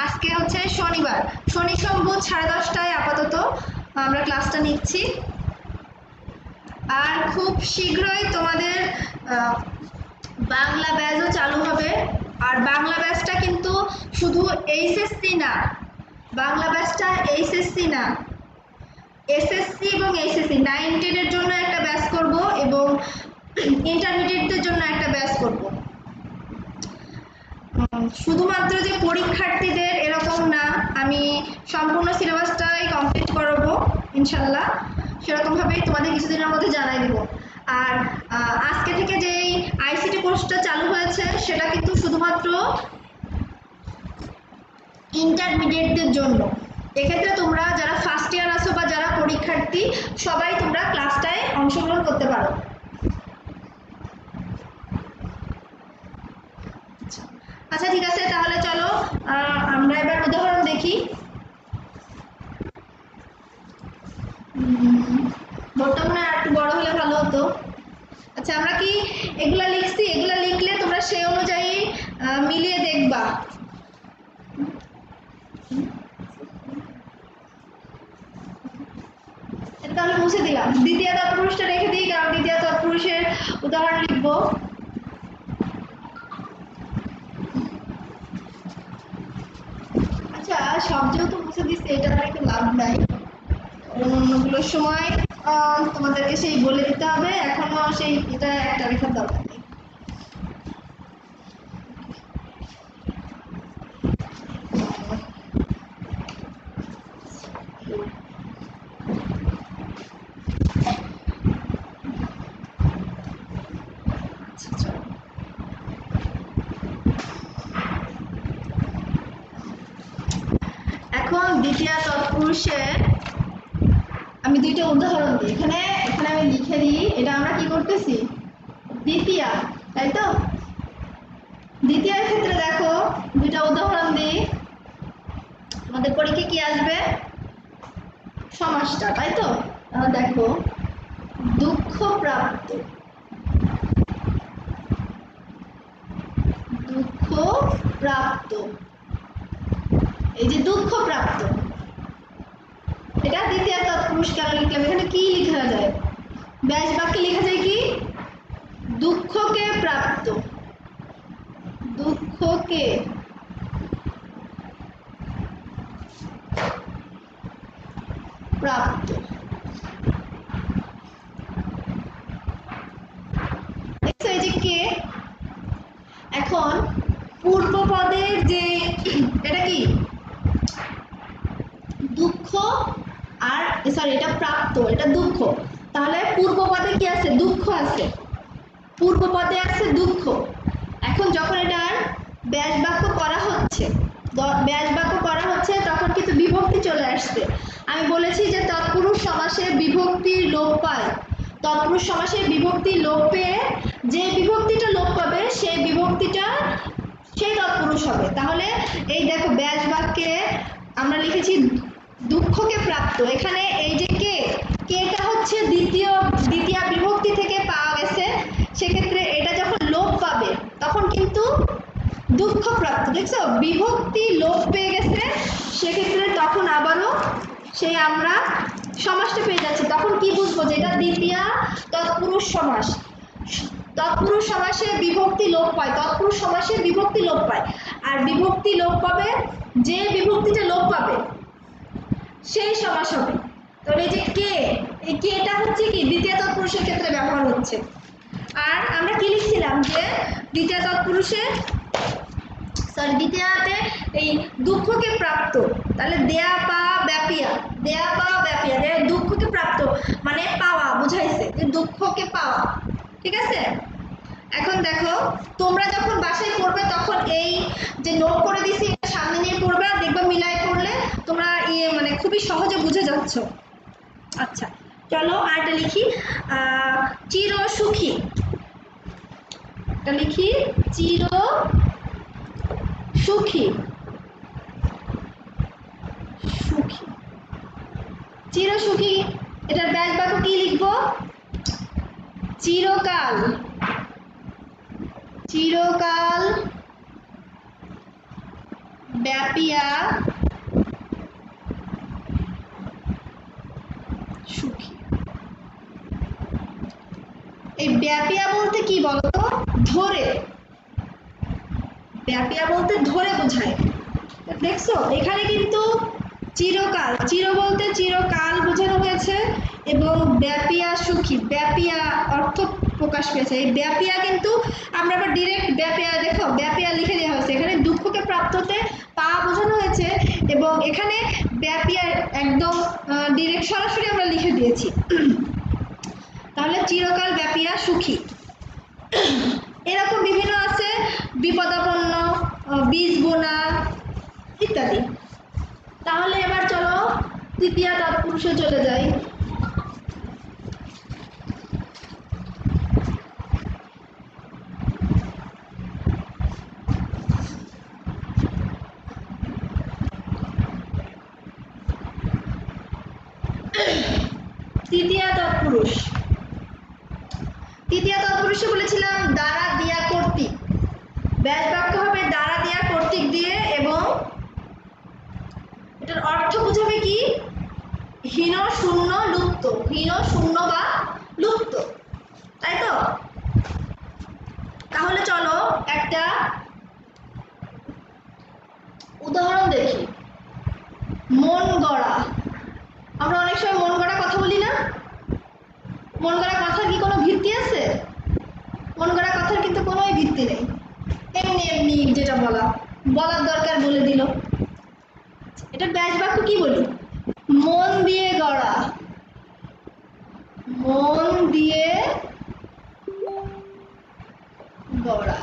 আজকে হচ্ছে শনিবার, শনি সোম বুধ 10:30টায় আপাতত আমরা ক্লাসটা নিচ্ছি। আর খুব শীঘ্রই তোমাদের বাংলা ব্যাচও চালু হবে। আর বাংলা ব্যাচটা কিন্তু শুধু এইচএসসি না, বাংলা ব্যাচটা এইচএসসি না, এসএসসি এবং এইচএসসি 9-10 এর জন্য একটা ব্যাচ করব এবং ইন্টারমিডিয়েটদের জন্য একটা ব্যাচ করব। শুধুমাত্র যে পরীক্ষার্থীদের এরকম না, আমি সম্পূর্ণ সিলেবাসটাই কমপ্লিট করাবো ইনশাল্লাহ। সেরকমভাবেই তোমাদের কিছুদিনের মধ্যে জানাই দিব। আর আজকে থেকে যেই আইসিটি কোর্সটা চালু হয়েছে সেটা কিন্তু শুধুমাত্র ইন্টারমিডিয়েটদের জন্য। এক্ষেত্রে তোমরা যারা ফার্স্ট ইয়ার আছো বা যারা পরীক্ষার্থী সবাই তোমরা ক্লাসটায় অংশগ্রহণ করতে পারো। আচ্ছা ঠিক আছে, তাহলে চলো আমরা এবার উদাহরণ দেখি। বোর্ডটা মনে হয় একটু বড় হলে ভালো হতো। আচ্ছা আমরা কি এগুলা লিখছি? এগুলা লিখলে তোমরা সেই অনুযায়ী মিলিয়ে দেখবা। এটা তাহলে মুছে দিলাম, দ্বিতীয় তৎপুরুষটা রেখে দিই, কারণ দ্বিতীয় তৎপুরুষের উদাহরণ লিখবো। আচ্ছা সব যেহেতু মুছে দিচ্ছে এটা একটু লাভ নাই, অন্যগুলোর সময় তোমাদেরকে সেই বলে দিতে হবে, এখনো সেই এটা একটা রেখার দরকার নেই। এখন দ্বিতীয় তৎপুরুষে আমি দুইটা উদাহরণ দিই। এখানে আমি লিখে দিই, এটা আমরা কি করতেছি? দ্বিতীয়া, তাই তো? দ্বিতীয়ার ক্ষেত্রে দেখো দুইটা উদাহরণ দিই। আমাদের পরীক্ষায় কি আসবে? সমাসটা, তাই তো? দেখো, দুঃখপ্রাপ্ত, দুঃখপ্রাপ্ত, এই যে দুঃখপ্রাপ্ত, এটা দ্বিতীয় তৎপুরুষ কেন লিখলাম? এখানে কি লেখা যায়? ব্যাস বাক্যে লেখা যায় কি? দুঃখকে প্রাপ্ত, দুঃখকে প্রাপ্ত। দেখছো এই যে কে, এখন পূর্বপদের যে এটা কি দুঃখ, আর সরি এটা প্রাপ্ত, এটা দুঃখ, তাহলে পূর্বপদে কি আছে? দুঃখ আছে, পূর্বপদে আছে দুঃখ। এখন যখন এটার ব্যাস বাক্য করা হচ্ছে, ব্যাস বাক্য করা হচ্ছে তখন কিন্তু বিভক্তি চলে আসছে। আমি বলেছি যে তৎপুরুষ সমাসে বিভক্তির লোপ পায়, তৎপুরুষ সমাসে বিভক্তির লোপ পেয়ে যে বিভক্তিটা লোপ পাবে সেই বিভক্তিটা সেই তৎপুরুষ হবে। তাহলে এই দেখো ব্যাস বাক্যে আমরা লিখেছি দুঃখকে প্রাপ্ত, এখানে এই যে কে, কেটা হচ্ছে দ্বিতীয় বিভক্তি থেকে পাওয়া গেছে, সেক্ষেত্রে এটা যখন লোপ পাবে তখন কিন্তু দুঃখপ্রাপ্ত। দেখছো বিভক্তি লোপ পেয়ে গেছে, সেক্ষেত্রে তখন আবারও সেই আমরা সমাসটা পেয়ে যাচ্ছি। তখন কি বুঝবো? যে এটা দ্বিতীয় তৎপুরুষ সমাস, তৎপুরুষ সমাসে বিভক্তি লোপ পায়, তৎপুরুষ সমাসে বিভক্তি লোপ পায়, আর বিভক্তি লোপ পাবে, যে বিভক্তিটা লোপ পাবে সেই সমাস হবে। তাহলে এই যে কে, এই কেটা হচ্ছে কি দ্বিতীয় তৎপুরুষের ক্ষেত্রে ব্যবহার হচ্ছে। আর আমরা কি লিখছিলাম? যে দ্বিতীয় তৎপুরুষে দ্বিতীয়তে এই দুঃখকে প্রাপ্ত, তাহলে দেয়া পাওয়া ব্যাপিয়া, দেয়া পাওয়া ব্যাপিয়া, দুঃখকে প্রাপ্ত মানে পাওয়া বুঝাইছে, যে দুঃখকে পাওয়া, ঠিক আছে? এখন দেখো তোমরা যখন বাসায় পড়বে তখন এই যে নোট করে দিছি এটা সামনে নিয়ে পড়বে, আর দেখবে মিলাই পড়লে তোমরা মানে খুবই সহজে বুঝে যাচ্ছ। আচ্ছা চলো আরটা লিখি, চির সুখী, এটা লিখি চির সুখী, সুখী, চির সুখী, এটার ব্যাস বাক্য কি লিখবো? চিরকাল, চিরকাল ব্যাপিয়া সুখী। এই ব্যাপিয়া বলতে কি বলতো? ধরে, ব্যাপিয়া বলতে ধরে বোঝায়। দেখছো এখানে কিন্তু চিরকাল, চির বলতে চিরকাল বোঝানো হয়েছে, এবং ব্যাপিয়া সুখী, ব্যাপিয়া অর্থ প্রকাশ পেয়েছে। এই ব্যাপিয়া কিন্তু আমরা আবার ডিরেক্ট ব্যাপিয়া, দেখো ব্যাপিয়া লিখে দেওয়া হয়েছে, এখানে দুঃখকে প্রাপ্ততে পা বোঝানো হয়েছে, এবং এখানে ব্যাপিয়া একদম ডিরেক্ট সরাসরি আমরা লিখে দিয়েছি। তাহলে চিরকাল ব্যাপিয়া সুখী। এরকম বিভিন্ন আছে, বিপদাপন্ন, বীজ বোনা ইত্যাদি। তাহলে এবার চলো তৃতীয় তৎপুরুষে চলে যাই। তৃতীয় তৎপুরুষ, তৃতীয় তৎপুরুষে বলেছিলাম দ্বারা দিয়া কর্তৃক, ব্যাস বাক্য হবে দ্বারা দিয়া কর্তৃক দিয়ে, এবং এটার অর্থ বোঝাবে কি? হীন শূন্য লুপ্ত, হীন শূন্য বা লুপ্ত, তাই তো? তাহলে চলো একটা উদাহরণ দেখি। মন গড়া, আমরা অনেক সময় মন গড়া কথা বলি না? মন গড়া কথার কি কোনো ভিত্তি আছে? মন গড়া কথার কিন্তু কোনোই ভিত্তি নেই, এমনি এমনি যেটা বলার দরকার বলে দিল। এটা ব্যাস বাক্য কি বলি? মন দিয়ে গড়া, মন দিয়ে গড়া।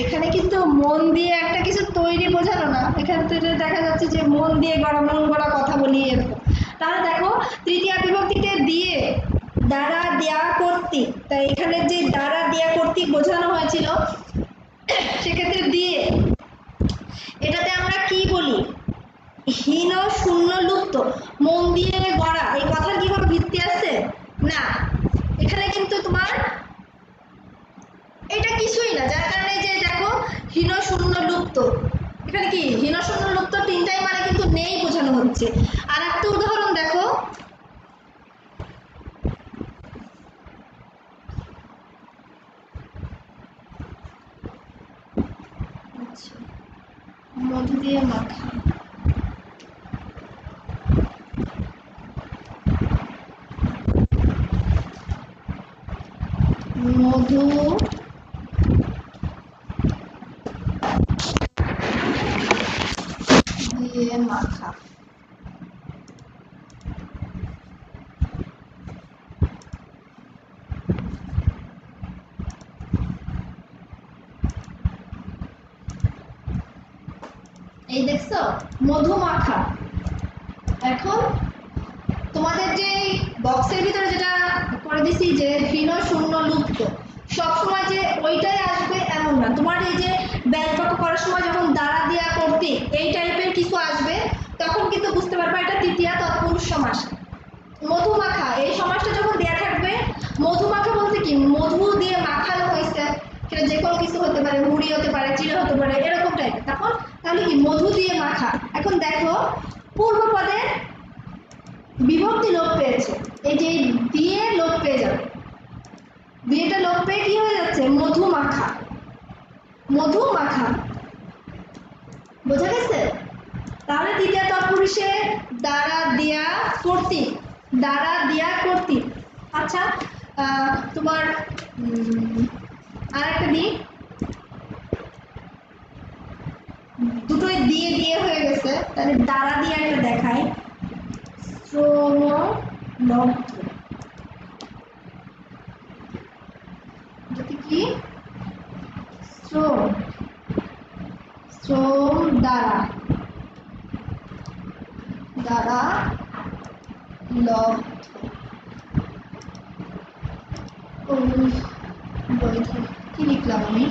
এখানে কিন্তু মন দিয়ে একটা কিছু তৈরি বোঝানো না, এখানে তো দেখা যাচ্ছে যে মন দিয়ে গড়া, মন গড়া কথা বলি এরকম। তাহলে দেখো তৃতীয় বিভক্তিতে দিয়ে দ্বারা দেয়া কর্তৃক, তাই এখানে যে দ্বারা দেয়া কর্তৃক বোঝানো হয়েছিল, সেক্ষেত্রে দিয়ে এটাতে আমরা কি বলি? হীন শূন্য লুপ্ত, মন দিয়ে গড়া, এই কথার কি কোনো ভিত্তি আছে? না। এখানে কিন্তু তোমার এটা কিছুই না, যার কারণে যে দেখো হীন শূন্য লুপ্ত, এখানে কি হীন শূন্য লুপ্ত তিনটাই মানে কিন্তু নেই বোঝানো হচ্ছে। আর একটা উদাহরণ দেখো, মধু দিয়ে মাখা, মধু দিয়ে মাখা, এই দেখছো মধু মাখা। এখন তোমাদের যে বক্সের ভিতরে যেটা করে দিছি যে হীন শূন্য লুপ্ত, সবসময় যে ওইটাই আসবে এমন না। তোমার এই যে ব্যাকবাক্য করার সময় যখন দ্বারা দিয়া করতে এই টাইপের কিছু আসবে, তখন কিন্তু বুঝতে পারবা এটা তৃতীয়া তৎপুরুষ সমাস। মধু মাখা এই সমাসটা যখন দেয়া থাকবে, মধু মাখা বলতে কি মধু দিয়ে মাখানো হয়েছে, সেটা যে কোনো কিছু হতে পারে, মুড়ি হতে পারে, চিড়ে হতে পারে, এরকম টাইপের। তখন তাহলে কি মধু দিয়ে মাখা। এখন দেখো পূর্বপদে বিভক্তি লোপ পেয়েছে, এই যে দিয়ে লোপ পেয়ে যাবে, দিয়েটা লোপ পেয়ে কি হয়ে যাচ্ছে মধু মাখা, মধু মাখা। বোঝা গেছে? তাহলে তৃতীয় তৎপুরুষে দ্বারা দিয়া কর্তৃক, দ্বারা দিয়া কর্তৃক। আচ্ছা তোমার আর একটা দিক, দুটোই দিয়ে দিয়ে হয়ে গেছে, তাহলে দ্বারা দিয়ে একটা দেখায়, শ্রম লব্ধ, যদি কি শ্রম, শ্রম দ্বারা, দ্বারা লব্ধ, বৈধ, কি লিখলাম আমি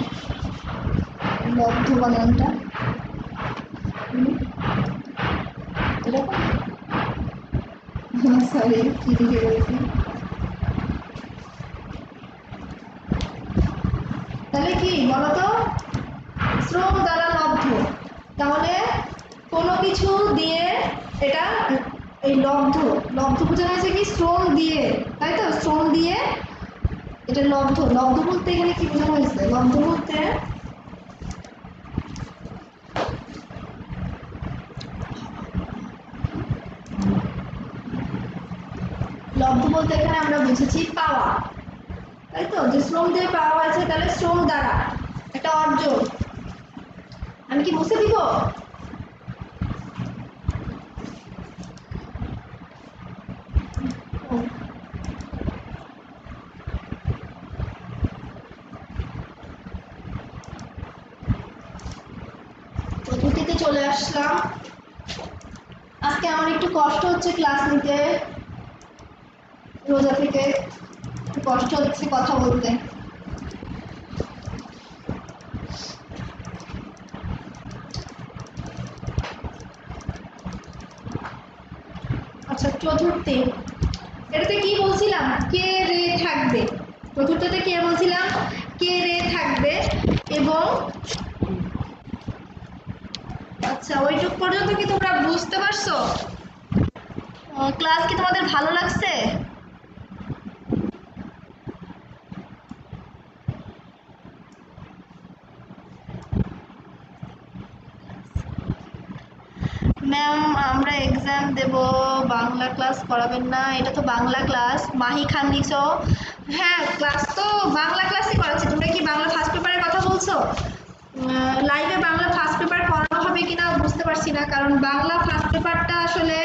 লব্ধ বানানটা এরকম, সরি কি লিখে বলেছি। তাহলে কি বলতো শ্রম দ্বারা লব্ধ, তাহলে কোনো কিছু দিয়ে এটা এই লব্ধ, লব্ধ বোঝানো হয়েছে কি শ্রম দিয়ে, তাই তো শ্রম দিয়ে এটা লব্ধ। লব্ধ বলতে এখানে কি বোঝানো হয়েছে? লব্ধ বলতে লব্ধ বলতে এখানে আমরা বুঝেছি পাওয়া, তাই তো, যে শ্রম দিয়ে পাওয়া হয়েছে, তাহলে শ্রম দ্বারা একটা অর্জন। আমি কি মুছে দিব? চতুর্থীতে চলে আসলাম। আজকে আমার একটু কষ্ট হচ্ছে ক্লাস নিতে, রোজা থেকে কষ্ট হচ্ছে কথা বলতে। আচ্ছা চতুর্থী, এটাতে কি বলছিলাম? কে রে থাকবে। চতুর্থতে কি বলছিলাম? কে রে থাকবে। এবং আচ্ছা ওইটুক পর্যন্ত কি তোমরা বুঝতে পারছো? ক্লাস কি তোমাদের ভালো লাগছে? ম্যাম আমরা এক্সাম দেব, বাংলা ক্লাস করাবেন না? এটা তো বাংলা ক্লাস, মাহি খান লিখছো। হ্যাঁ ক্লাস তো বাংলা ক্লাসই করাচ্ছি। তোমরা কি বাংলা ফার্স্ট পেপারের কথা বলছো? লাইভে বাংলা ফার্স্ট পেপার পড়ানো হবে কিনা বুঝতে পারছি না, কারণ বাংলা ফার্স্ট পেপারটা আসলে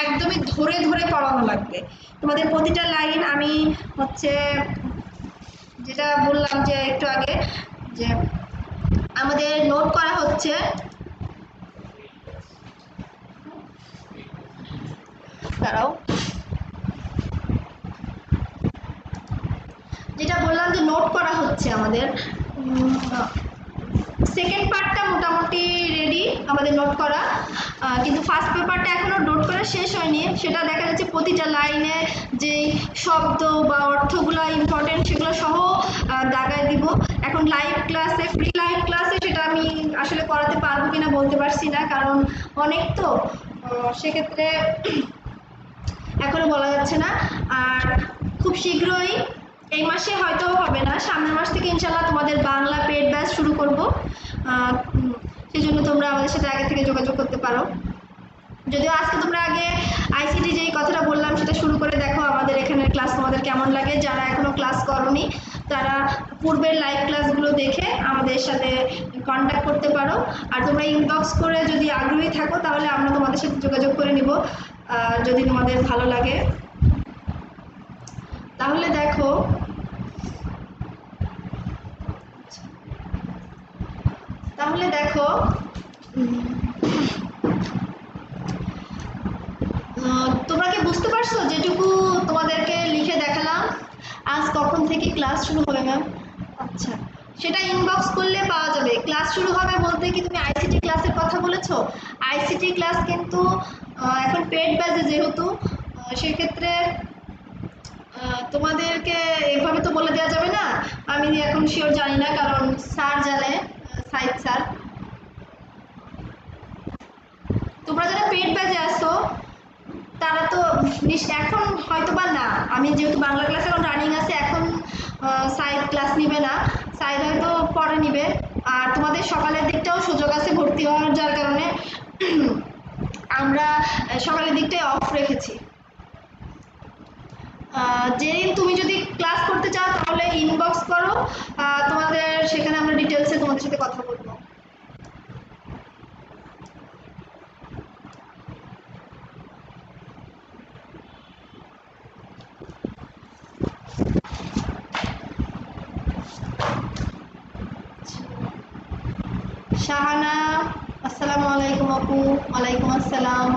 একদমই ধরে ধরে পড়ানো লাগবে। তোমাদের প্রতিটা লাইন আমি হচ্ছে যেটা বললাম যে একটু আগে, যে আমাদের নোট করা হচ্ছে, দাঁড়াও, যেটা বললাম যে নোট করা হচ্ছে আমাদের, সেকেন্ড পার্টটা মোটামুটি রেডি আমাদের নোট করা, কিন্তু ফার্স্ট পেপারটা এখনো নোট করা শেষ হয়নি। সেটা দেখা যাচ্ছে প্রতিটা লাইনে যে শব্দ বা অর্থগুলো ইম্পর্টেন্ট সেগুলো সহ দাগায় দিব। এখন লাইভ ক্লাসে, ফ্রি লাইভ ক্লাসে সেটা আমি আসলে করাতে পারবো কিনা বলতে পারছি না, কারণ অনেক তো সেক্ষেত্রে এখনো বলা যাচ্ছে না। আর খুব শীঘ্রই, এই মাসে হয়তো হবে না, সামনের মাস থেকে ইনশাল্লাহ তোমাদের বাংলা পেড ব্যাচ শুরু করব। সেই জন্য তোমরা আমাদের সাথে আগে থেকে যোগাযোগ করতে পারো। যদিও আজকে তোমরা আগে আইসিটি যেই কথাটা বললাম সেটা শুরু করে দেখো, আমাদের এখানের ক্লাস তোমাদের কেমন লাগে। যারা এখনো ক্লাস করোনি তারা পূর্বের লাইভ ক্লাসগুলো দেখে আমাদের সাথে কন্ট্যাক্ট করতে পারো। আর তোমরা ইনবক্স করে যদি আগ্রহী থাকো তাহলে আমরা তোমাদের সাথে যোগাযোগ করে নিব যদি তোমাদের ভালো লাগে। তাহলে দেখো, তোমরা কি বুঝতে পারছো যেটুকু তোমাদেরকে লিখে দেখালাম? আজ কখন থেকে ক্লাস শুরু হবে ম্যাম? আচ্ছা, সেটা ইনবক্স করলে পাওয়া যাবে। ক্লাস শুরু হবে বলতে কি তুমি আইসিটি ক্লাসের কথা বলেছো? আইসিটি ক্লাস কিন্তু এখন পেড ব্যাচে, যেহেতু সেক্ষেত্রে তোমাদেরকে এভাবে তো বলে দেওয়া যাবে না। আমি এখন শিওর জানি না, কারণ স্যার জানে, সাইদ স্যার। তোমরা যারা পেড ব্যাচে আসো তারা তো এখন হয়তো বা না, আমি যেহেতু বাংলা ক্লাস এখন রানিং আছে, এখন সাইড ক্লাস নিবে না, সাইড হয়তো পরে নিবে। আর তোমাদের সকালের দিকটাও সুযোগ আছে ভর্তি হওয়ার, যার কারণে আমরা সকালের দিকটাই অফ রেখেছি। যেদিন তুমি যদি ক্লাস করতে চাও তাহলে ইনবক্স করো, তোমাদের সেখানে আমরা ডিটেলসে তোমাদের সাথে কথা বলবো। শাহানা, আসসালামু আলাইকুম আপু। ওয়ালাইকুম আসসালাম।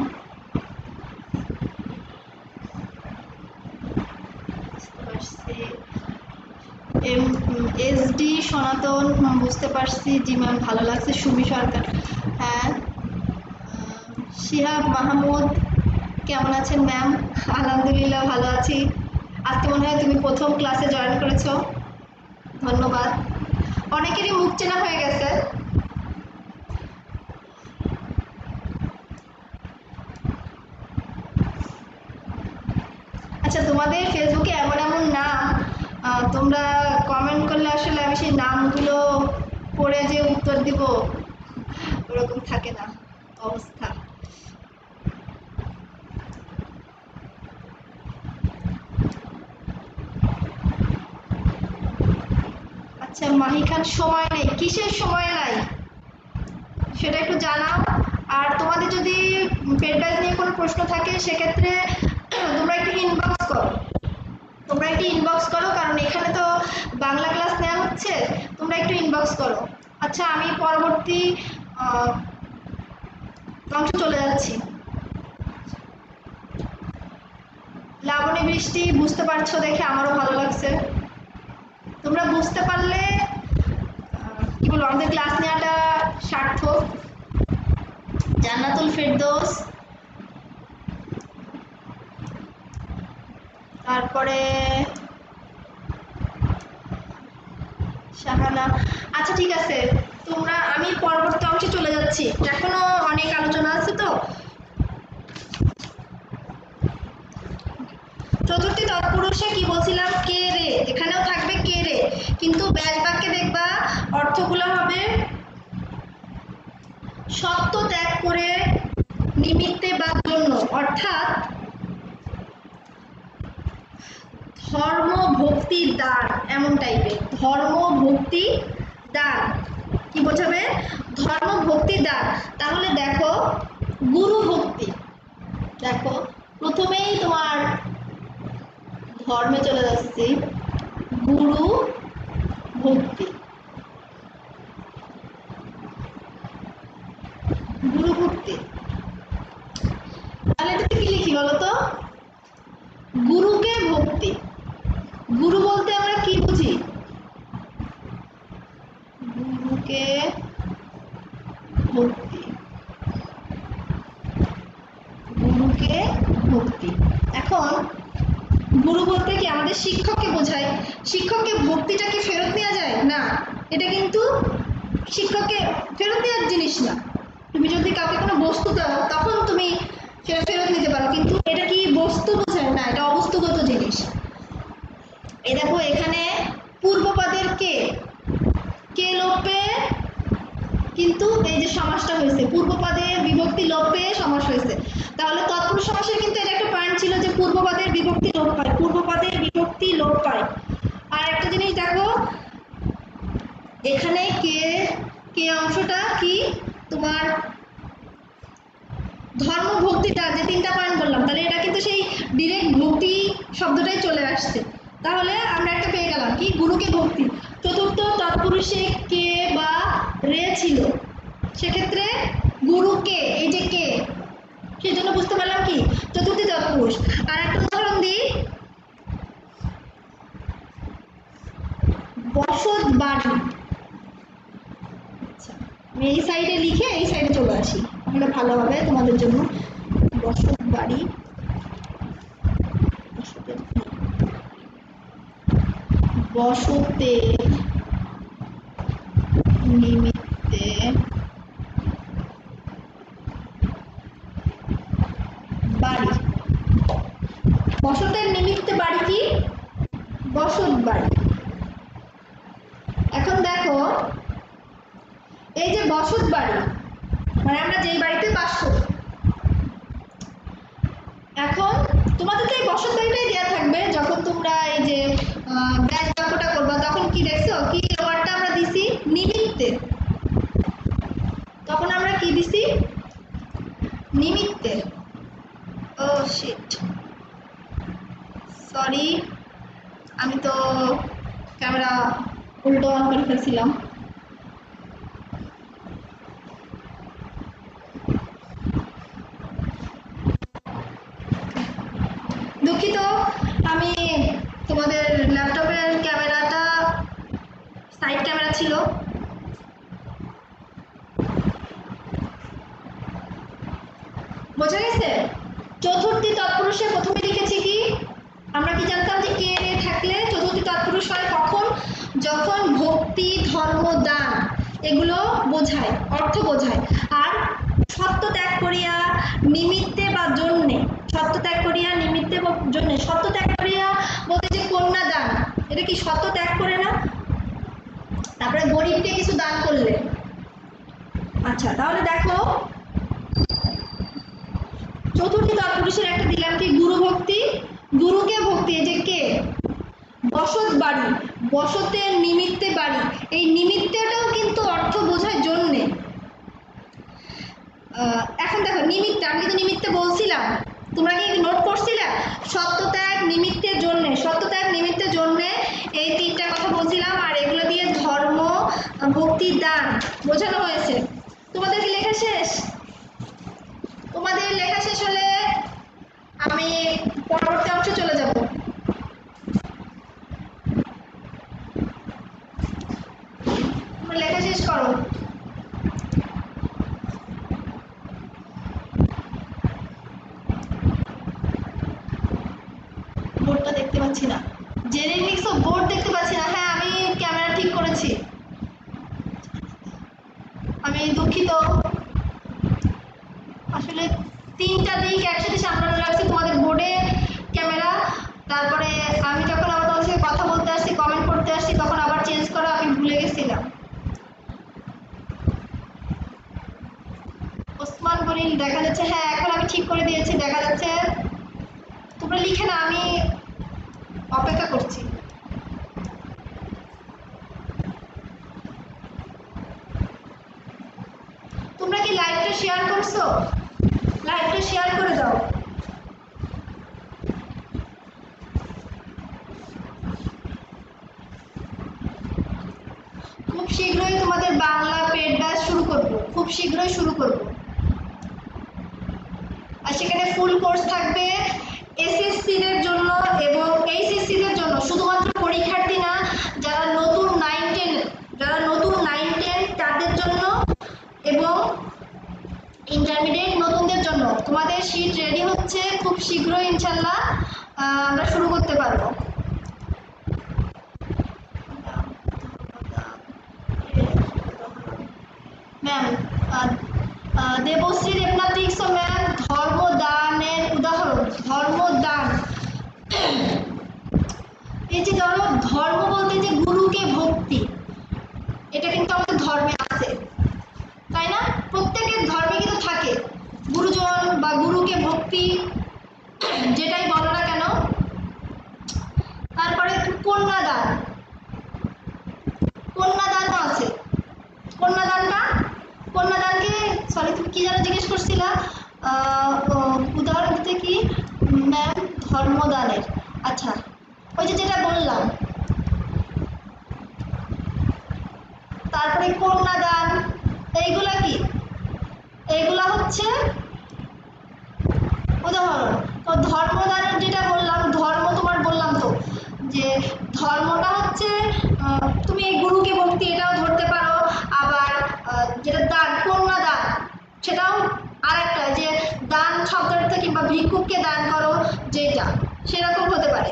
এসডি সনাতন, বুঝতে পারছি। জি ম্যাম, ভালো লাগছে। সুমি সরকার, হ্যাঁ। শিহাব মাহমুদ, কেমন আছেন ম্যাম? আলহামদুলিল্লাহ ভালো আছি। আজকে মনে হয় তুমি প্রথম ক্লাসে জয়েন করেছো, ধন্যবাদ। অনেকেরই মুখ চেনা হয়ে গেছে। আচ্ছা, তোমাদের ফেসবুকে এমন এমন নাম, তোমরা কমেন্ট করলে আসলে আমি সেই নামগুলো পড়ে যে উত্তর দিব ওরকম থাকে না অবস্থা। আচ্ছা মাহি খান, সময় নেই? কিসের সময় নাই সেটা একটু জানাও। আর তোমাদের যদি পেড ব্যাচ নিয়ে কোনো প্রশ্ন থাকে সেক্ষেত্রে তোমরা একটু ইনবক্স করো, কারণ এখানে তো বাংলা ক্লাস নেওয়া হচ্ছে, তোমরা একটু ইনবক্স করো। আচ্ছা, আমি পরবর্তী অংশ চলে যাচ্ছি। লাবণী বৃষ্টি, বুঝতে পারছো দেখে আমারও ভালো লাগছে। তোমরা বুঝতে পারলে কি বলবো, আমাদের ক্লাস নেওয়াটা সার্থক। জান্নাতুল ফেরদৌস, তারপরে শাহানা। আচ্ছা ঠিক আছে, তোমরা, আমি পরবর্তী অংশে চলে যাচ্ছি, এখনো অনেক আলোচনা আছে। তো চতুর্থী তৎপুরুষে কি বলছিলাম? কে রে, এখানেও থাকবে কে রে, কিন্তু ব্যাস বাক্যে দেখবা অর্থগুলো হবে সত্য ত্যাগ করে নিমিত্তে বা জন্য, অর্থাৎ ধর্ম ভক্তি দান, এমন টাইপের। ধর্ম ভক্তি দান কি বোঝাবে? ধর্ম ভক্তি দান। তাহলে দেখো, গুরু ভক্তি, দেখো প্রথমেই তোমার ধর্মে চলে যাচ্ছি, গুরু ভক্তি। গুরু ভক্তি, তাহলে এটা কি লিখি বলতো? গুরুকে ভক্তি। গুরু বলতে আমরা কি বুঝি? গুরুকে ভক্তি। এখন গুরু বলতে কি আমাদের শিক্ষককে বোঝায়। শিক্ষককে ভক্তিটা কি ফেরত নেওয়া যায়? না, এটা কিন্তু শিক্ষককে ফেরত দেওয়ার জিনিস না। তুমি যদি কাউকে কোনো বস্তু দাও তখন তুমি সেটা ফেরত নিতে পারো, কিন্তু এটা কি বস্তু বোঝায় না, এটা অবস্তুগত জিনিস। এই দেখো এখানে পূর্বপদের কে কে লোপে কিন্তু এই যে সমাসটা হয়েছে, পূর্বপদে বিভক্তি লোপে সমাস হয়েছে। তাহলে তৎপুরুষ সমাসের কিন্তু এটা একটা পয়েন্ট ছিল যে পূর্বপদের বিভক্তি লোপ পায়, পূর্বপদের বিভক্তি লোপ পায়। আর একটা জিনিস দেখো এখানে কে কে অংশটা কি তোমার ধর্ম ভক্তিটা যে তিনটা পয়েন্ট বললাম, তাহলে এটা কিন্তু সেই ডিরেক্ট ভক্তি শব্দটাই চলে আসছে। তাহলে আমরা একটা পেয়ে গেলাম কি গুরুকে ভক্তি। চতুর্থ তৎপুরুষে কে বা রে ছিল, সেক্ষেত্রে গুরুকে এই যে কে, সেই জন্য বুঝতে পারলাম কি চতুর্থী তৎপুরুষ। আর একটা উদাহরণ দিই, বসত বাড়ি। আচ্ছা আমি এই সাইডে লিখে এই সাইডে চলে আসি, তাহলে ভালো হবে তোমাদের জন্য। বসত বাড়ি, বসতে নিমিত্তে বাড়ি। বসতের নিমিত্তে বাড়ি কি বসত বাড়ি। এখন দেখো এই যে বসত বাড়ি মানে আমরা যেই বাড়িতে বাস করি, এখন তোমাদের তো এই বসত বাড়িটাই দেওয়া থাকবে যখন তোমরা এই যে ব্যাস বাক্যটা করবা, তখন কি দেখছো কি ওয়ার্ডটা আমরা দিছি নিমিত্তে, তখন আমরা কি দিছি নিমিত্তে। ও শিট, সরি আমি তো ক্যামেরা উল্টো অন করে ফেলছিলাম। দুঃখিত, আমি তোমাদের ল্যাপটপের ক্যামেরাটা সাইড ক্যামেরা ছিল। বোঝা গেছে? চতুর্থী তৎপুরুষে প্রথমে লিখেছি কি আমরা কি জানতাম যে কে রে থাকলে চতুর্থী তৎপুরুষ হয় কখন, যখন ভক্তি ধর্ম দান এগুলো বোঝায়, অর্থ বোঝায়। আর সত্য ত্যাগ করিয়া নিমিত্তে বা জন্যে, সত্য ত্যাগ করিয়া নিমিত্তে বা জন্যে, সত্য ত্যাগ করিয়া বলতে যে কন্যা দান, এটা কি সত্য ত্যাগ করে না? তারপরে গরিবকে কিছু দান করলে। আচ্ছা তাহলে দেখো চতুর্থী তৎপুরুষের একটা দিলাম কি গুরু ভক্তি, গুরুকে ভক্তি এই যে কে বসত বাড়ি, বসতের নিমিত্তে বাড়ি, এই নিমিত্তেটাও কিন্তু অর্থ বোঝায় জন্যে। এখন দেখো নিমিত্তে, আমি কিন্তু নিমিত্তে বলছিলাম, তোমরা কি নোট করছিলে? সত্যত্যাগ নিমিত্তের জন্যে, সত্যত্যাগ নিমিত্তের জন্যে এই তিনটা কথা বলছিলাম। আর এগুলো দিয়ে ধর্ম ভক্তি দান বোঝানো হয়েছে। তোমাদের কি লেখা শেষ? তোমাদের লেখা শেষ হলে আমি পরবর্তী অংশে চলে যাব। তোমরা লেখা শেষ করো। বোর্ডটা দেখতে পাচ্ছি না, জেনে লিখছো বোর্ড দেখতে পাচ্ছি না। হ্যাঁ আমি ক্যামেরা ঠিক করেছি, আমি দুঃখিত। আসলে তিনটা দিক একসাথে সামলানো লাগছে, তোমাদের বোর্ডে ক্যামেরা, তারপরে আমি যখন আবার তোমার সাথে কথা বলতে আসছি কমেন্ট করতে আসছি তখন আবার চেঞ্জ করা আমি ভুলে গেছিলাম। ওসমান গরিল দেখা যাচ্ছে, হ্যাঁ এখন আমি ঠিক করে দিয়েছি দেখা যাচ্ছে। তোমরা লিখে না, আমি অপেক্ষা করছি। তোমরা কি লাইভটা শেয়ার করছো? লাইভটা শেয়ার করে দাও। খুব শীঘ্রই তোমাদের বাংলা পেড ব্যাচ শুরু করব, খুব শীঘ্রই শুরু করব। আর সেখানে ফুল কোর্স থাকবে এসএসসি দের জন্য এবং এইচএসসি দের জন্য, শুধুমাত্র পরীক্ষার্থী না, যারা নতুন 9-10, যারা নতুন 9-10 তাদের জন্য, এবং ইন্টার ইন্টারমিডিয়েট নতুনদের জন্য তোমাদের শীট রেডি হচ্ছে, খুব শীঘ্রই ইনশাল্লাহ আমরা শুরু করতে পারবো। ম্যাম দেবশ্রী দেবনাথ লিখছো ম্যাম ধর্মদানের উদাহরণ। ধর্মদান এই যে ধরো ধর্ম বলতে যে গুরুকে ভক্তি, এটা কিন্তু আমাদের ধর্মে আছে, তাই না? প্রত্যেকের ধর্মে কিন্তু থাকে গুরুজন বা গুরুকে ভক্তি, যেটাই বলো না কেন। তারপরে কন্যাদান, কন্যাদানও আছে। কন্যাদানটা, কন্যাদানকে সরি তুমি কি যেন জিজ্ঞেস করছিলা, উদাহরণ দিতে কি ম্যাম? ধর্মদানের, আচ্ছা ওই যে যেটা বললাম। তারপরে কন্যাদান, এইগুলা কি? এইগুলা হচ্ছে উদাহরণ। তো ধর্মদানের যেটা বললাম, ধর্ম তোমার বললাম তো যে ধর্মটা হচ্ছে তুমি গুরুকে ভক্তি, এটাও ধরতে পারো। আবার যেটা দান, কন্যাদান, সেটাও আরেকটা, যে দান শব্দটা কিংবা ভিক্ষুককে দান করো, যেটা সেরকম হতে পারে।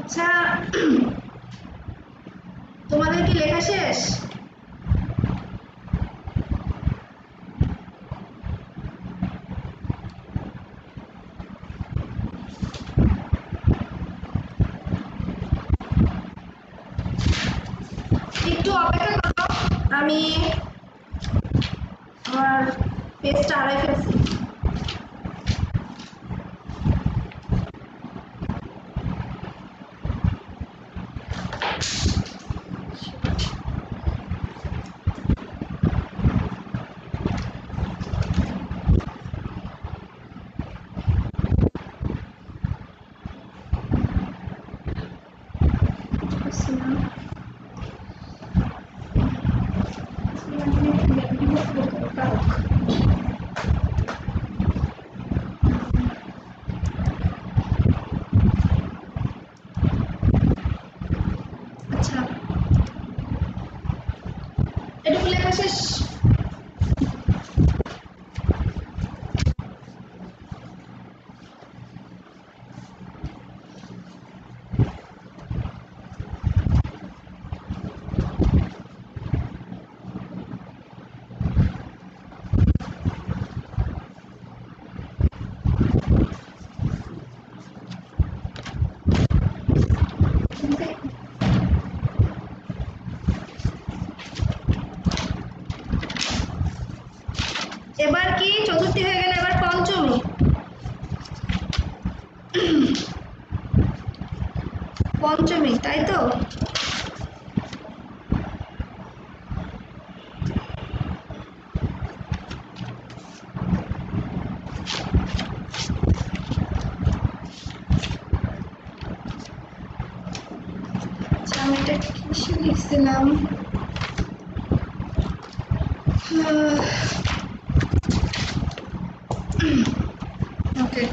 আচ্ছা তোমাদের কি লেখা শেষ? একটু অপেক্ষা করো, আমি আমার পেজটা আড়াই ফেলছি। আচ্ছা এটুকু লেখা শেষ। এবার কি চতুর্থী হয়ে গেল, এবার পঞ্চমী। পঞ্চমী তাই তো? আমি এটা কিসে লিখছিলাম? ওকে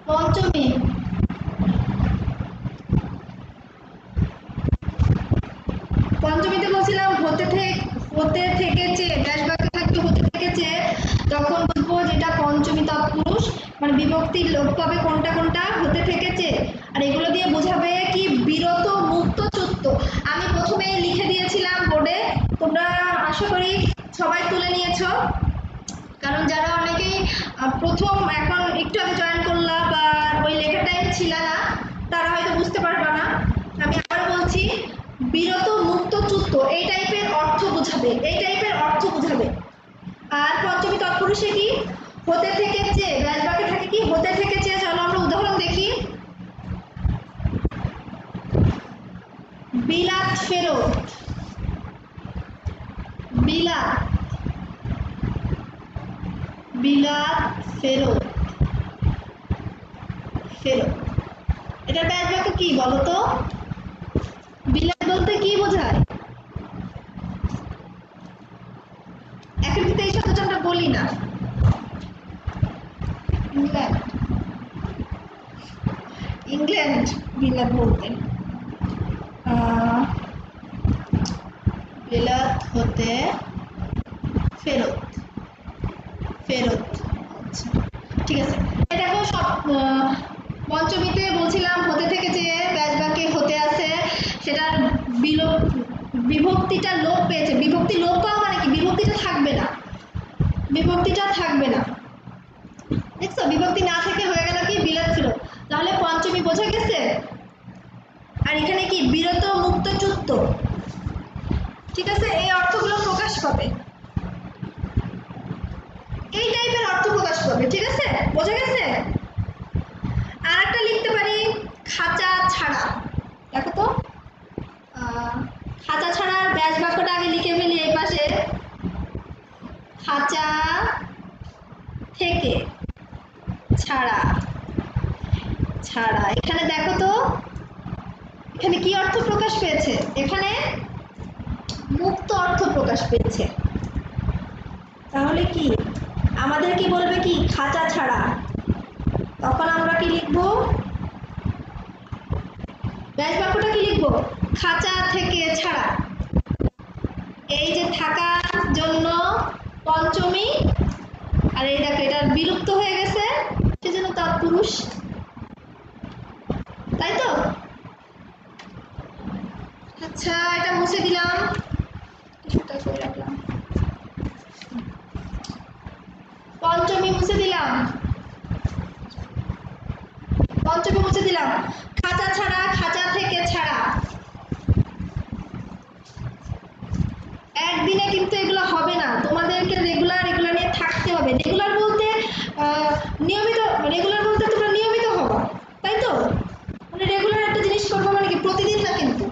পঞ্চমী, পঞ্চমীতে বলছিলাম হতে থেকেছে, ব্যাস বাক্য থাকবে হতে থেকেছে, তখন বুঝবো যেটা পঞ্চমী তৎপুরুষ, মানে বিভক্তির লোপ পাবে কোনটা কোনটা, হতে থেকেছে। আর এগুলো দিয়ে বোঝাবে কি বিরত মুক্ত চুক্ত। আমি প্রথমে লিখে দিয়েছিলাম বোর্ডে, তোমরা আশা করি সবাই তুলে নিয়েছো, কারণ যারা অনেকেই প্রথম এখন একটু আগে জয়েন করলা বা ওই লেখার টাইম ছিল না, তারা হয়তো বুঝতে পারবে না। আমি আবার বলছি, বিরত মুক্ত চুক্ত এই টাইপের অর্থ বোঝাবে, এই টাইপের অর্থ বোঝাবে। আর পঞ্চমী তৎপুরুষে কি হতে থেকেছে, ব্যাস বাক্যে থাকে কি হতে থেকেছে। চলো আমরা উদাহরণ দেখি। বিলাত ফেরত, বিলাত বিলাত ফেরত, ফেরত। এটার ব্যাজ বাক্য কি বলো তো? বিলাত বলতে কি বোঝায়? এখন কিন্তু এই শব্দটা আমরা বলি না। ইংল্যান্ড, ইংল্যান্ড বিলাত বলতেন। বিলাত হতে ফেরত, ফেরত। আচ্ছা ঠিক আছে। দেখো সব পঞ্চমীতে বলছিলাম হতে থেকে যে ব্যাজ বাক্যে হতে আছে সেটার বিভক্তিটা লোপ পেয়েছে। বিভক্তি লোপ পাওয়া মানে কি? বিভক্তিটা থাকবে না, বিভক্তিটা থাকবে না। দেখছো বিভক্তি না থেকে হয়ে গেল কি বিলাত ফেরত। তাহলে পঞ্চমী বোঝা গেছে। আর এখানে কি বিরত মুক্ত চ্যুত, ঠিক আছে। এই অর্থগুলো প্রকাশ পাবে, এই টাইপের অর্থ প্রকাশ পাবে, ঠিক আছে। বোঝা গেছে? আর একটা লিখতে পারি খাঁচা ছাড়া। দেখো তো খাঁচা ছাড়ার ব্যাজ বাক্যটা আগে লিখে ফেলি এই পাশে। খাঁচা থেকে ছাড়া, ছাড়া। এখানে দেখো তো এখানে কি অর্থ প্রকাশ পেয়েছে? এখানে মুক্ত অর্থ প্রকাশ পেয়েছে। তাহলে কি আমাদের কি বলবে কি খাঁচা ছাড়া, তখন আমরা কি লিখবো? ব্যাজ বাক্যটা কি লিখবো? খাঁচা থেকে ছাড়া। এই যে থাকার জন্য পঞ্চমী, আর এই দেখো এটা বিলুপ্ত হয়ে গেছে সেজন্য তৎপুরুষ, তাই তো? আচ্ছা এটা মুছে দিলাম, কিছুটা করে রাখলাম। পঞ্চমী মুছে দিলাম, পঞ্চমী মুছে দিলাম। খাঁচা ছাড়া, খাঁচা থেকে ছাড়া। একদিনে কিন্তু এগুলো হবে না, তোমাদেরকে রেগুলার এগুলো নিয়ে থাকতে হবে। রেগুলার বলতে নিয়মিত, রেগুলার বলতে তোমরা নিয়মিত হবা, তাই তো? মানে রেগুলার একটা জিনিস করবো মানে কি প্রতিদিন না, কিন্তু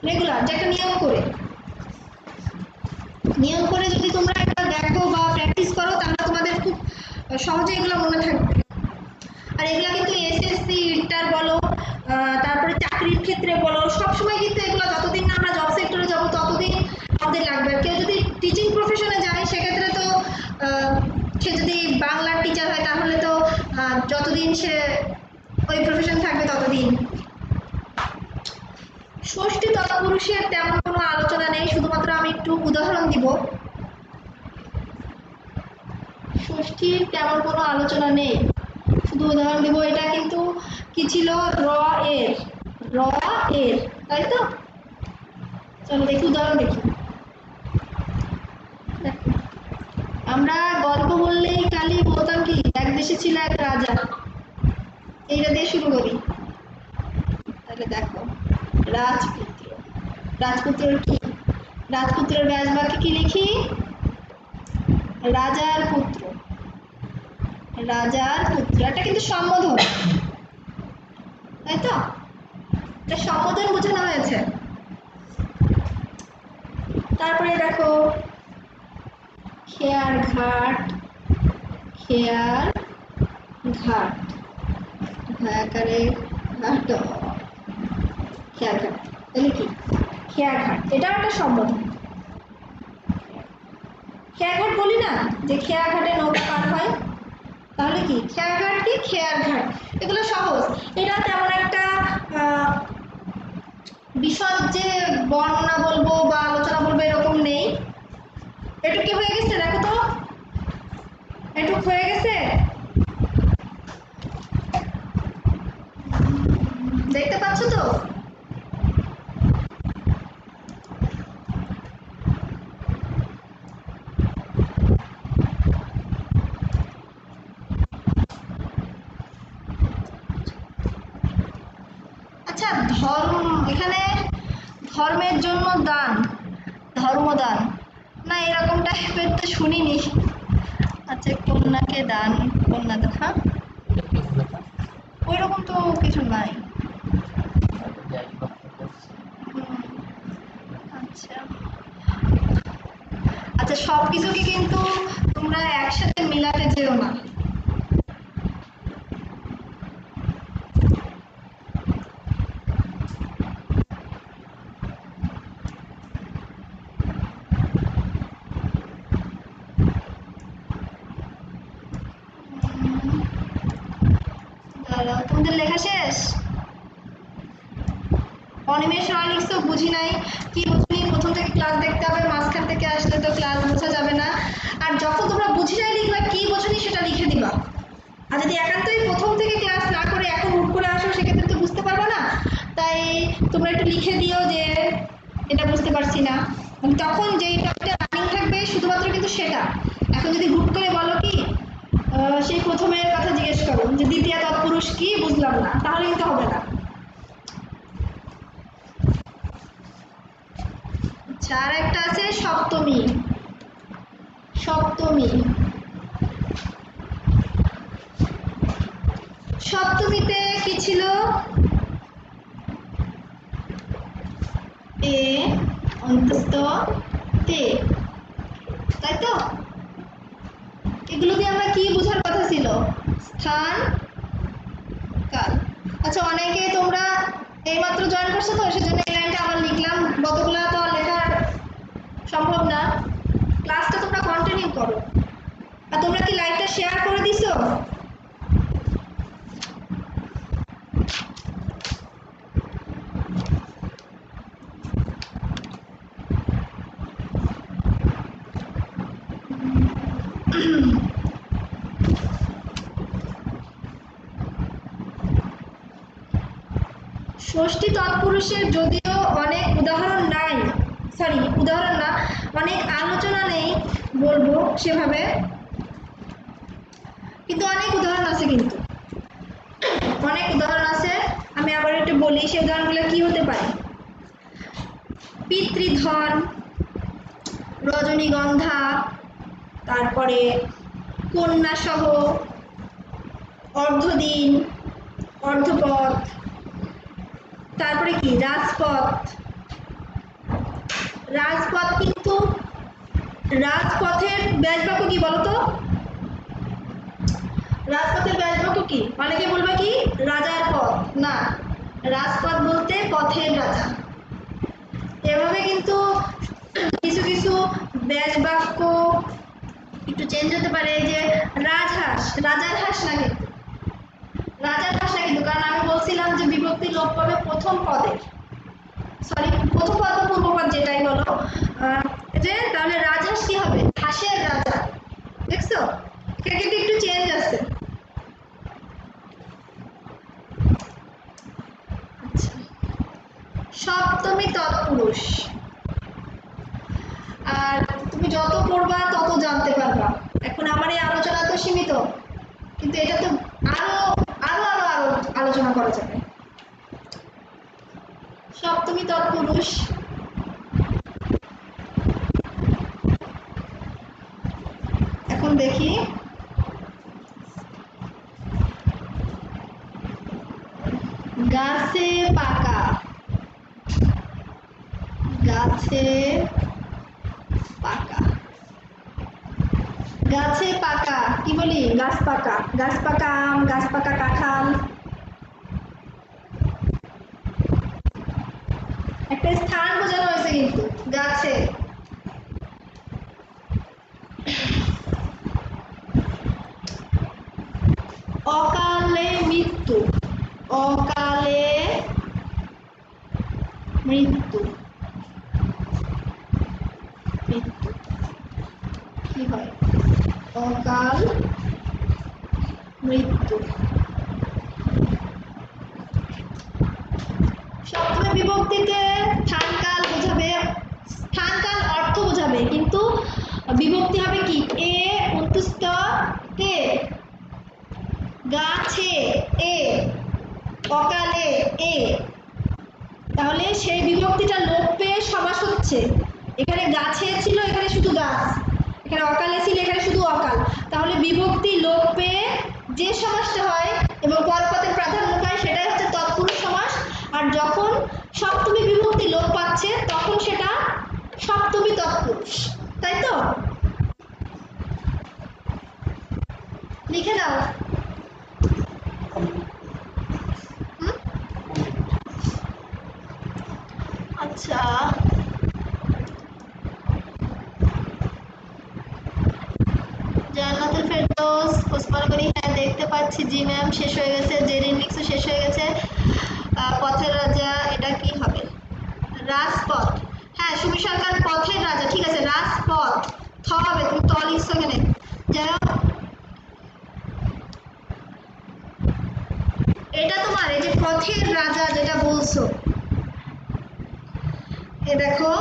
রেগুলার যে একটা নিয়ম করে, নিয়ম করে যদি তোমরা এটা দেখো বা প্র্যাকটিস করো তাহলে তোমাদের খুব সহজে এগুলো মনে থাকবে। আর এগুলো কিন্তু এসএসসি ইন্টার বলো, তারপরে চাকরির ক্ষেত্রে বলো, সবসময় কিন্তু এগুলো যতদিন না আমরা জব সেক্টরে যাবো ততদিন আমাদের লাগবে। কেউ যদি টিচিং প্রফেশনে যায় সেক্ষেত্রে তো সে যদি বাংলার টিচার হয় তাহলে তো যতদিন সে ওই প্রফেশন থাকবে ততদিন। ষষ্ঠী তৎপুরুষের তেমন কোনো আলোচনা নেই, শুধুমাত্র আমি একটু উদাহরণ দিব। ষষ্ঠীর তেমন কোনো আলোচনা নেই, শুধু উদাহরণ দিব। এটা কিন্তু কি ছিল? র এর, র এর, তাই তো? চলো দেখি উদাহরণ দেখি। আমরা গল্প বললেই কালি বলতাম কি এক দেশে ছিল এক রাজা, এইটা দিয়ে শুরু করি। তাহলে দেখো রাজপুত্র, রাজপুত্রের কি? রাজপুত্রের ব্যাজ বাক্যে কি লিখি? রাজার পুত্র, রাজার পুত্র। এটা কিন্তু সম্বোধন, তাই তো? এটা সম্বোধন বোঝানো হয়েছে। তারপরে দেখো খেয়ার ঘাট, খেয়ার ঘাট, ঘাকারে ঘাট, খেয়ার ঘাট। তাহলে কি খেয়ার ঘাট, এটাও একটা সম্বোধন। খেয়ার ঘাট বলি না যে খেয়ার ঘাটে নৌকা পার হয়, তাহলে কি খেয়ার ঘাট কি খেয়ার ঘাট। এগুলো সহজ, এটা তেমন একটা বিশদ যে বর্ণনা বলবো বা আলোচনা বলবো এরকম নেই। এটুকু কি হয়ে গেছে? দেখো তো এটুক হয়ে গেছে, দেখতে পাচ্ছ তো? আচ্ছা ধর্ম, এখানে ধর্মের জন্য দান, ধর্মদান না এরকম টাইপের তো শুনিনি। আচ্ছা কন্যাকে দান, কন্যাদান, হ্যাঁ ওইরকম তো কিছু নাই। আচ্ছা আচ্ছা সবকিছুকে কিন্তু তোমরা একসাথে মিলাতে যেও না, হ্যালো, তোমাদের লেখা শেষ? অনিমেষ রায় লিখছো, বুঝি নাই। কি বুঝিনি? প্রথম থেকে ক্লাস দেখতে হবে, মাঝখান থেকে আসলে তো ক্লাস বোঝা যাবে না। আর যখন তোমরা বুঝি নাই লিখবা, কি বোঝনি সেটা লিখে দিবা। আর যদি একান্তই প্রথম থেকে ক্লাস না করে এখন হুট করে আসো, সেক্ষেত্রে তো বুঝতে পারবো না। তাই তোমরা একটু লিখে দিও যে এটা বুঝতে পারছি না। তখন যেই টপিকটা রানিং থাকবে শুধুমাত্র কিন্তু সেটা। এখন যদি হুট করে বলো কি সেই প্রথমের কথা জিজ্ঞেস করো যে দ্বিতীয় তৎপুরুষ কি, বুঝলাম না, তাহলে কিন্তু হবে না। আচ্ছা, আর একটা আছে সপ্তমী। সপ্তমী, সপ্তমীতে কি ছিল? এ অন্তস্থ তে, তাই তো? এগুলো দিয়ে আমরা কি বোঝার কথা ছিল? স্থান, কাল। আচ্ছা, অনেকে তোমরা এইমাত্র জয়েন করছো তো, সেজন্য এই লাইনটা আবার লিখলাম। কতগুলো তো আর লেখা সম্ভব না। ক্লাসটা তোমরা কন্টিনিউ করো। আর তোমরা কি লাইভটা শেয়ার করে দিছো? ষষ্ঠী তৎপুরুষের যদিও অনেক উদাহরণ নাই, সরি উদাহরণ না, অনেক আলোচনা নেই বলবো সেভাবে, কিন্তু অনেক উদাহরণ আছে। কিন্তু অনেক উদাহরণ আছে। আমি আবার একটু বলি সেই উদাহরণগুলো কি হতে পারে। পিতৃধন, রজনীগন্ধা, তারপরে কন্যাসহ, অর্ধদিন, অর্ধপথ, তারপরে কি রাজপথ। রাজপথ কিন্তু রাজপথের ব্যাসবাক্য কি বলতো? রাজপথের ব্যাসবাক্য কি? অনেকে বলবে কি রাজার পথ, না, রাজপথ বলতে পথের রাজা। এভাবে কিন্তু কিছু কিছু ব্যাসবাক্য একটু চেঞ্জ হতে পারে। যে রাজহাঁস, রাজার হাঁস না, কিন্তু রাজার হাঁস না কিন্তু, কারণ আমি বলছিলাম যে বিভক্তি লোপ পাবে প্রথম পদের, সরি প্রথম পদ বা পূর্ব পদ যেটাই বলো, যে তাহলে রাজহাঁস কি হবে? হাঁসের রাজা। দেখছো, এটা কিন্তু একটু চেঞ্জ আছে। সপ্তমী তৎপুরুষ, আর তুমি যত পড়বা তত জানতে পারবা। এখন আমার এই আলোচনা তো সীমিত, কিন্তু এটা তো আরো আরো আরো আরো আলোচনা করা যাবে। সপ্তমী তৎপুরুষ, এখন দেখি গাছে পাকা, গাছে পাকা, গাছে পাকা কি বলি? গাছ পাকা, গাছ পাকা আম, গাছ পাকা কাঁঠাল। একটা স্থান বোঝানো হয়েছে কিন্তু গাছে। অকালে মৃত্যু, অকালে মৃত্যু, মৃত্যু কি হয়? অকাল মৃত্যু। সপ্তমী বিভক্তিতে স্থানকাল বোঝাবে, স্থানকাল অর্থ বোঝাবে, কিন্তু বিভক্তি হবে কি? এ অন্তস্থ তে, গাছে এ, অকালে এ। তাহলে সেই বিভক্তিটা লোপ পেয়ে সমাস হচ্ছে। এখানে গাছে ছিল, এখানে শুধু গাছ, এখানে অকালে ছিল, এখানে শুধু অকাল। তাহলে বিভক্তি লোপ পেয়ে যে সমাসটা হয় এবং পরপদের প্রাধান্য পায় সেটাই হচ্ছে তৎপুরুষ সমাস। আর যখন সপ্তমী বিভক্তি লোপ পাচ্ছে তখন সেটা সপ্তমী তৎপুরুষ, তাই তো? লিখে দাও। আচ্ছা, জান্নাতুল ফেরদৌস, ওসমান গনি, হ্যাঁ দেখতে পাচ্ছি। যাচ্ছি। জি ম্যাম, শেষ হয়ে গেছে। জেরিন লিখছো শেষ হয়ে গেছে। পথের রাজা এটা কি হবে? রাজপথ। হ্যাঁ সুমি সরকার, পথের রাজা, ঠিক আছে। রাজপথ থ হবে, তুমি ত লিখছো এখানে। যাই হোক, এটা তোমার এই যে পথের রাজা যেটা বলছো, এ দেখো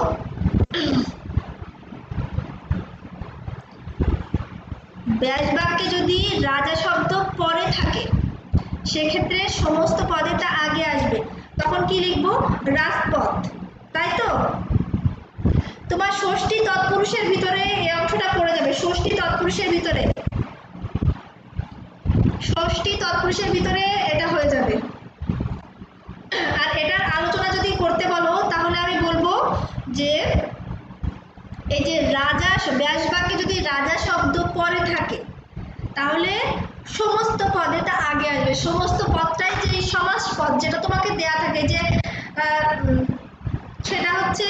ব্যাস বাক্যে যদি রাজা শব্দ পরে থাকে সেক্ষেত্রে সমস্ত পদে তা আগে আসবে। তখন কি লিখবো? রাজপথ, তাই তো? তোমার ষষ্ঠী তৎপুরুষের ভিতরে এই অংশটা পড়ে যাবে। ষষ্ঠী তৎপুরুষের ভিতরে, ষষ্ঠী তৎপুরুষের ভিতরে এটা হয়ে যাবে। আর এটার আলোচনা যদি করতে বলো তাহলে আমি বলবো যে এই যে রাজা, ব্যাস বাক্যে যদি রাজা শব্দ পরে থাকে তাহলে সমস্ত পদে তা আগে আসবে। সমস্ত পদটাই যে সমাস পদ যেটা তোমাকে দেয়া থাকে, যে সেটা হচ্ছে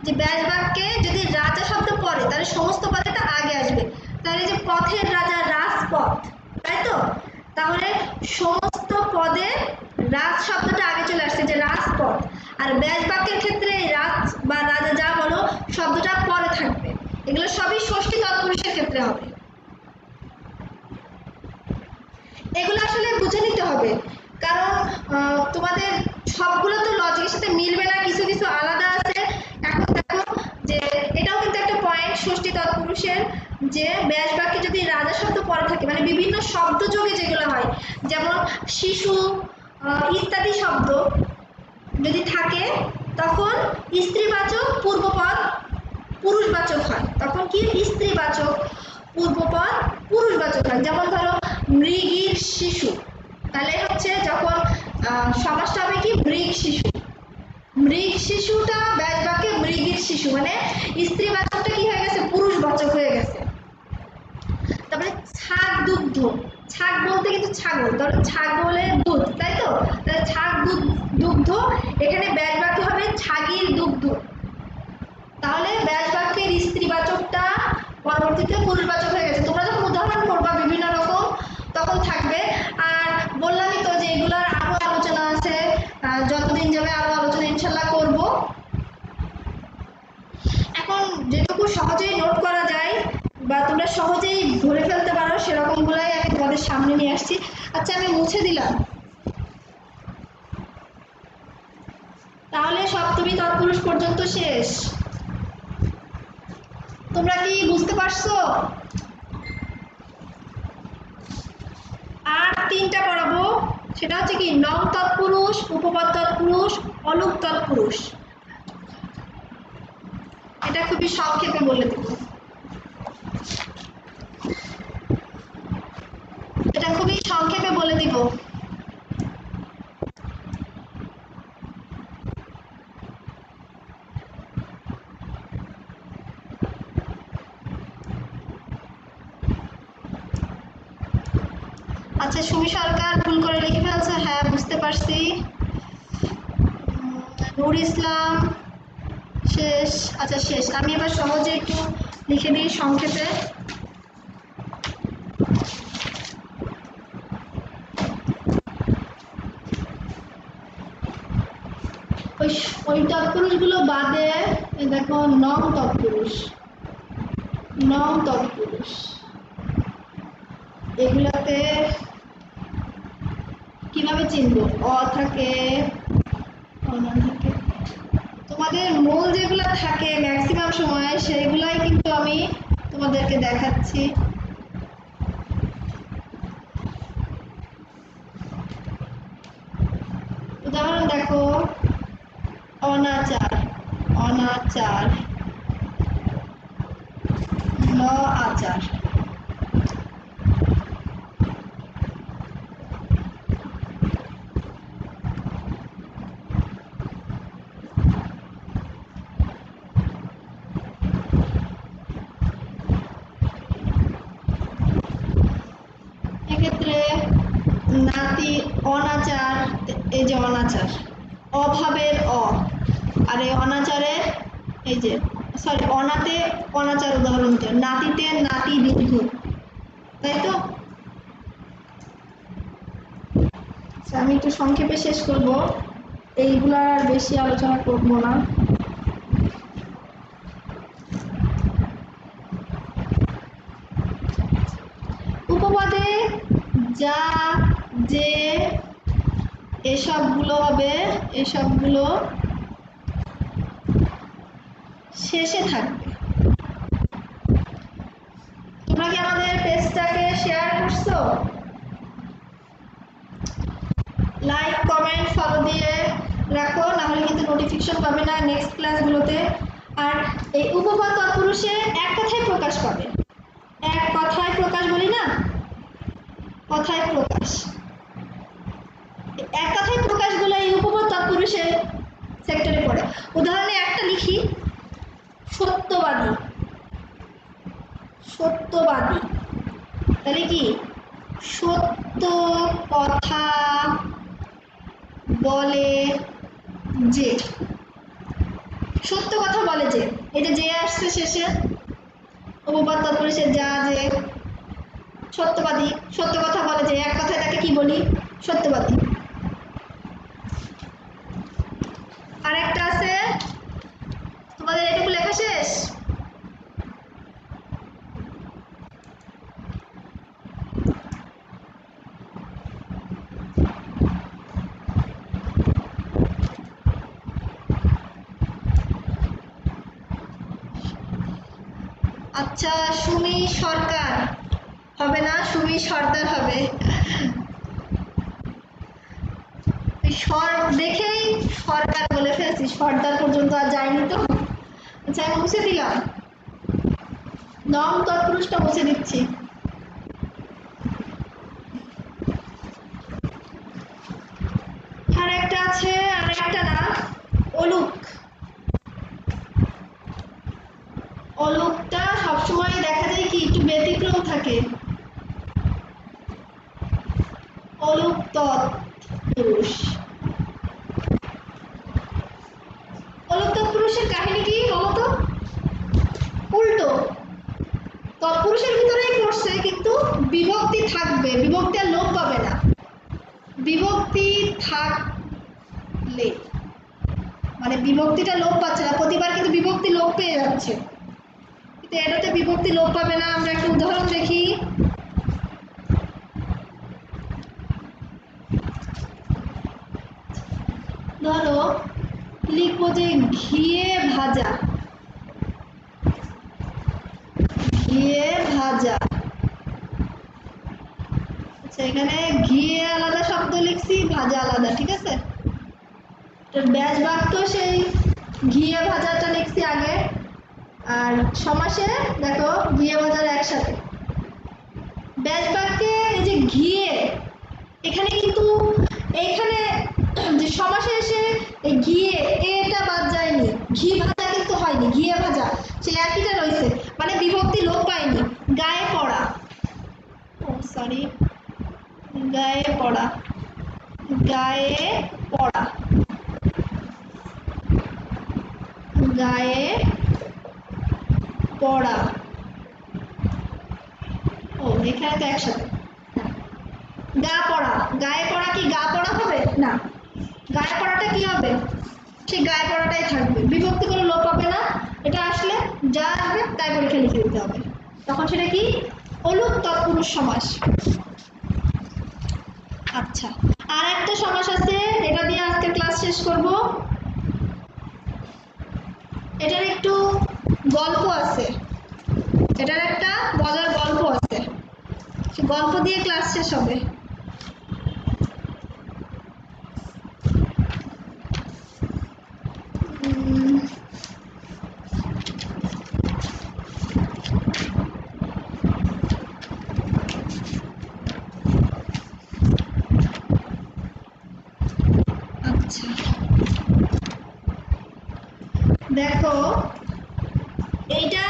যে ব্যাস বাক্যে যদি রাজা শব্দ পরে তাহলে সমস্ত পদে তা আগে আসবে। তাহলে যে পথের রাজা রাজপথ, তাই তো? তাহলে সমস্ত পদে রাজ শব্দটা আগে চলে আসছে, যে রাজপথ। আর ব্যাস বাক্যের ক্ষেত্রে রাজ বা রাজা যা বলো শব্দটা পরে থাকবে। এগুলো সবই ষষ্ঠী তৎপুরুষের ক্ষেত্রে হবে। এগুলো আসলে বুঝে নিতে হবে, কারণ তোমাদের সবগুলো তো লজিকের সাথে মিলবে না, কিছু কিছু আলাদা আছে। এখন দেখো যে এটাও কিন্তু একটা পয়েন্ট ষষ্ঠী তৎপুরুষের, যে ব্যাস বাক্যে যদি রাজা শব্দ পরে থাকে, মানে বিভিন্ন শব্দ যোগে যেগুলো হয়, যেমন শিশু ইত্যাদি শব্দ যদি থাকে তখন স্ত্রীবাচক পূর্বপদ পুরুষবাচক হয়। তখন কি স্ত্রীবাচক পূর্বপদ পুরুষবাচক হয়। যেমন ধরো মৃগীর শিশু, তাহলে হচ্ছে যখন সমাসটা হবে কি মৃগ শিশু। মৃগ শিশুটা ব্যাস বাক্যে মৃগীর শিশু, মানে স্ত্রীবাচকটা কি হয়ে গেছে? পুরুষবাচক হয়ে গেছে। তারপরে ছাগ দুগ্ধ, ছাগ বলতে কিন্তু ছাগল, ধরো ছাগলের দুধ, তাই তো? তাহলে ছাগ দুগ্ধ, এখানে ব্যাস বাক্যে হবে ছাগির দুগ্ধ। তাহলে ব্যাস বাক্যের স্ত্রীবাচকটা পরবর্তীতে পুরুষবাচক হয়ে গেছে। তোমরা যখন উদাহরণ করবা বিভিন্ন রকম তখন থাকবে। আর বললামই তো যে এগুলোর আরো আলোচনা আছে, যতদিন যাবে আরো আলোচনা ইনশাল্লাহ করব। এখন যেটুকু সহজেই নোট করা যায় বা তোমরা সহজেই ধরে ফেলতে পারো সেরকম গুলাই আমি তোমাদের সামনে নিয়ে আসছি। আচ্ছা আমি মুছে দিলাম। তাহলে সপ্তমী তৎপুরুষ পর্যন্ত শেষ। তোমরা কি বুঝতে পারছো? আর তিনটা পড়াবো, সেটা হচ্ছে কি নং তৎপুরুষ, উপপদ তৎপুরুষ, অলুক তৎপুরুষ। এটা খুবই সংক্ষেপে বলে দেব, এটা খুবই সংক্ষেপে বলে দিব। আচ্ছা সুমি সরকার ভুল করে লিখে ফেলছে, হ্যাঁ বুঝতে পারছি। নূর ইসলাম শেষ, আচ্ছা শেষ। আমি এবার সহজে একটু লিখে দিই সংক্ষেপে। ওই তৎপুরুষগুলো বাদে দেখো নং তৎপুরুষ, নং তৎপুরুষ এগুলাতে কিভাবে চিনবো? অ থাকে, থাকে। তোমাদের মূল যেগুলো থাকে ম্যাক্সিমাম সময় সেগুলাই কিন্তু আমি তোমাদেরকে দেখাচ্ছি। উদাহরণ দেখো, অনাচার, অনাচার, ন আচার। এক্ষেত্রে নাতি অনাচার, এই যে অনাচার অভাবের অ, আর এই অনাচারের এই যে সরি অনাতে অনাচার উদাহরণ হচ্ছে নাতিতে নাতি দীর্ঘ, তাই তো? আমি একটু সংক্ষেপে শেষ করব, এইগুলা আর বেশি আলোচনা করব না। উপপদে যা, যে, এসবগুলো হবে, এসবগুলো শেষে থাকবে। তোমরা কি আমাদের পেজটাকে শেয়ার করছো? লাইক, কমেন্ট, ফলো দিয়ে রাখো, না হলে কিন্তু নোটিফিকেশন পাবে না নেক্সট ক্লাসগুলোতে। আর এই উপপদ তৎপুরুষে এক কথায় প্রকাশ পাবে, এক কথায় প্রকাশ বলি না, কথায় প্রকাশ, এক কথায় প্রকাশগুলো এই উপপদ তৎপুরুষের সেক্টরে পড়ে। উদাহরণে একটা লিখি, সত্যবাদী, সত্যবাদী তাহলে কি সত্য কথা বলে যে, সত্য কথা বলে যে, এই যে আসছে শেষে উপপদ তৎপুরুষে যা, যে, সত্যবাদী, সত্য কথা বলে যে, এক কথায় তাকে কি বলি, সত্যবাদী। আর একটা আছে, তোমাদের এটুকু লেখা শেষ? আচ্ছা, সুমি সরকার হবে না, সুমি সর্দার হবে। দেখেই সরকার বলে ফেলছি, সর্দার পর্যন্ত আর যায়নি তো। আচ্ছা, আমি মুছে দিলাম, নম তৎপুরুষটা মুছে দিচ্ছি। আর একটা আছে, আর একটা না, অলুক। অলুকটা সবসময় দেখা যায় কি একটু ব্যতিক্রম থাকে। অলুক তৎপুরুষ, অলুক তৎপুরুষের কাহিনী কি বলতো? উল্টো, তৎপুরুষের ভিতরেই পড়ছে কিন্তু বিভক্তি থাকবে, বিভক্তি আর লোপ পাবে না। বিভক্তি থাকলে মানে বিভক্তিটা লোপ পাচ্ছে না, প্রতিবার কিন্তু বিভক্তি লোপ পেয়ে যাচ্ছে, কিন্তু এটাতে বিভক্তি লোপ পাবে না। আমরা একটা উদাহরণ দেখি, ধরো লিখবো যে ঘিয়ে ভাজা, ঘিয়ে ভাজা। আচ্ছা, এখানে ঘিয়ে আলাদা শব্দ লিখছি, ভাজা আলাদা, ঠিক আছে। ব্যাস বাক্য সেই ঘিয়ে ভাজাটা লিখছি আগে, আর সমাসে দেখো ঘিয়ে ভাজার একসাথে। ব্যাস বাক্যে এই যে ঘিয়ে, এখানে কিন্তু এইখানে যে সমাসে এসে এই ঘিয়ে এটা বাদ যায়নি, ঘি ভাজা কিন্তু হয়নি, ঘিয়ে ভাজা সে একইটা রয়েছে, মানে বিভক্তি লোপ পায়নি। গায়ে পড়া, ও সরি, গায়ে পড়া, গায়ে পড়া, গায়ে পড়া, ও এখানে তো একসাথে। গা পড়া, গায়ে পড়া কি গা পড়া হবে না, গায়ে পড়াটা কি হবে, সেই গায়ে পড়াটাই থাকবে, বিভক্তি করে লোপ পাবে না। এটা আসলে যা আসবে তাই পরীক্ষা লিখে দিতে হবে, তখন সেটা কি অলুক তৎপুরুষ সমাস। আচ্ছা, আর একটা সমাস আছে, এটা দিয়ে আজকে ক্লাস শেষ করব। এটার একটু গল্প আছে, এটার একটা মজার গল্প আছে, সে গল্প দিয়ে ক্লাস শেষ হবে। আচ্ছা, দেখো এইটা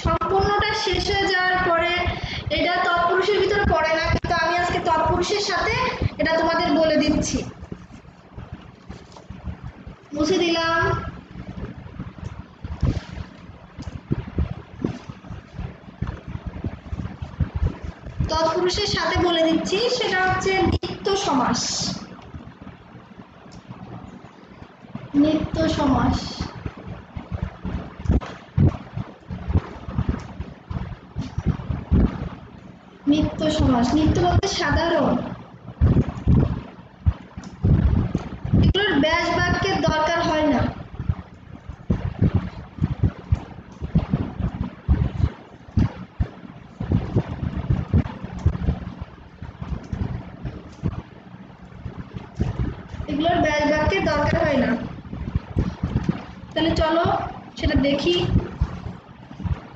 সম্পূর্ণটা শেষ হয়ে যাওয়ার পরে এটা তৎপুরুষের ভিতরে পড়ে না, কিন্তু আমি আজকে তৎপুরুষের সাথে এটা তোমাদের বলে দিচ্ছি। মুছে দিলাম। তৎপুরুষের সাথে বলে দিচ্ছি, সেটা হচ্ছে নিত্য সমাস। নিত্য সমাস। নিত্য সমাস, নিত্য বলতে সাধারণ। এগুলোর ব্যাস বাক্যের দরকার হয় না। এগুলোর ব্যাস বাক্যের দরকার হয় না। তাহলে চলো সেটা দেখি।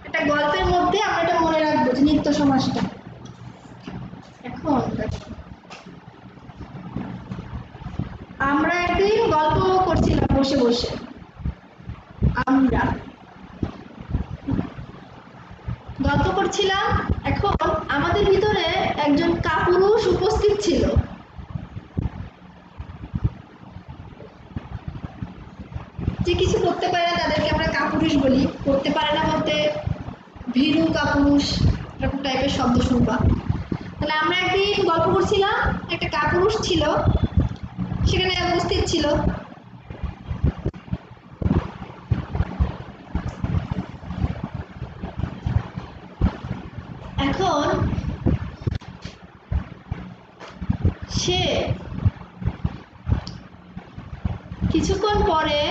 একটা গল্পের মধ্যে আমরা এটা মনে রাখবো যে নিত্য সমাসটা। এখন আমরা একদিন গল্প করছিলাম বসে বসে। আমরা গল্প করছিলাম, এখন আমাদের ভিতরে একজন কাপুরুষ উপস্থিত ছিল। যে কিছু করতে পারে না তাদেরকে আমরা কাপুরুষ বলি। করতে পারে না বলতে ভীরু কাপুরুষ এরকম টাইপের শব্দ শুনবা। তাহলে আমরা একদিন গল্প করছিলাম, একটা কাপুরুষ ছিল সেখানে উপস্থিত ছিল। এখন সে কিছুক্ষণ পরে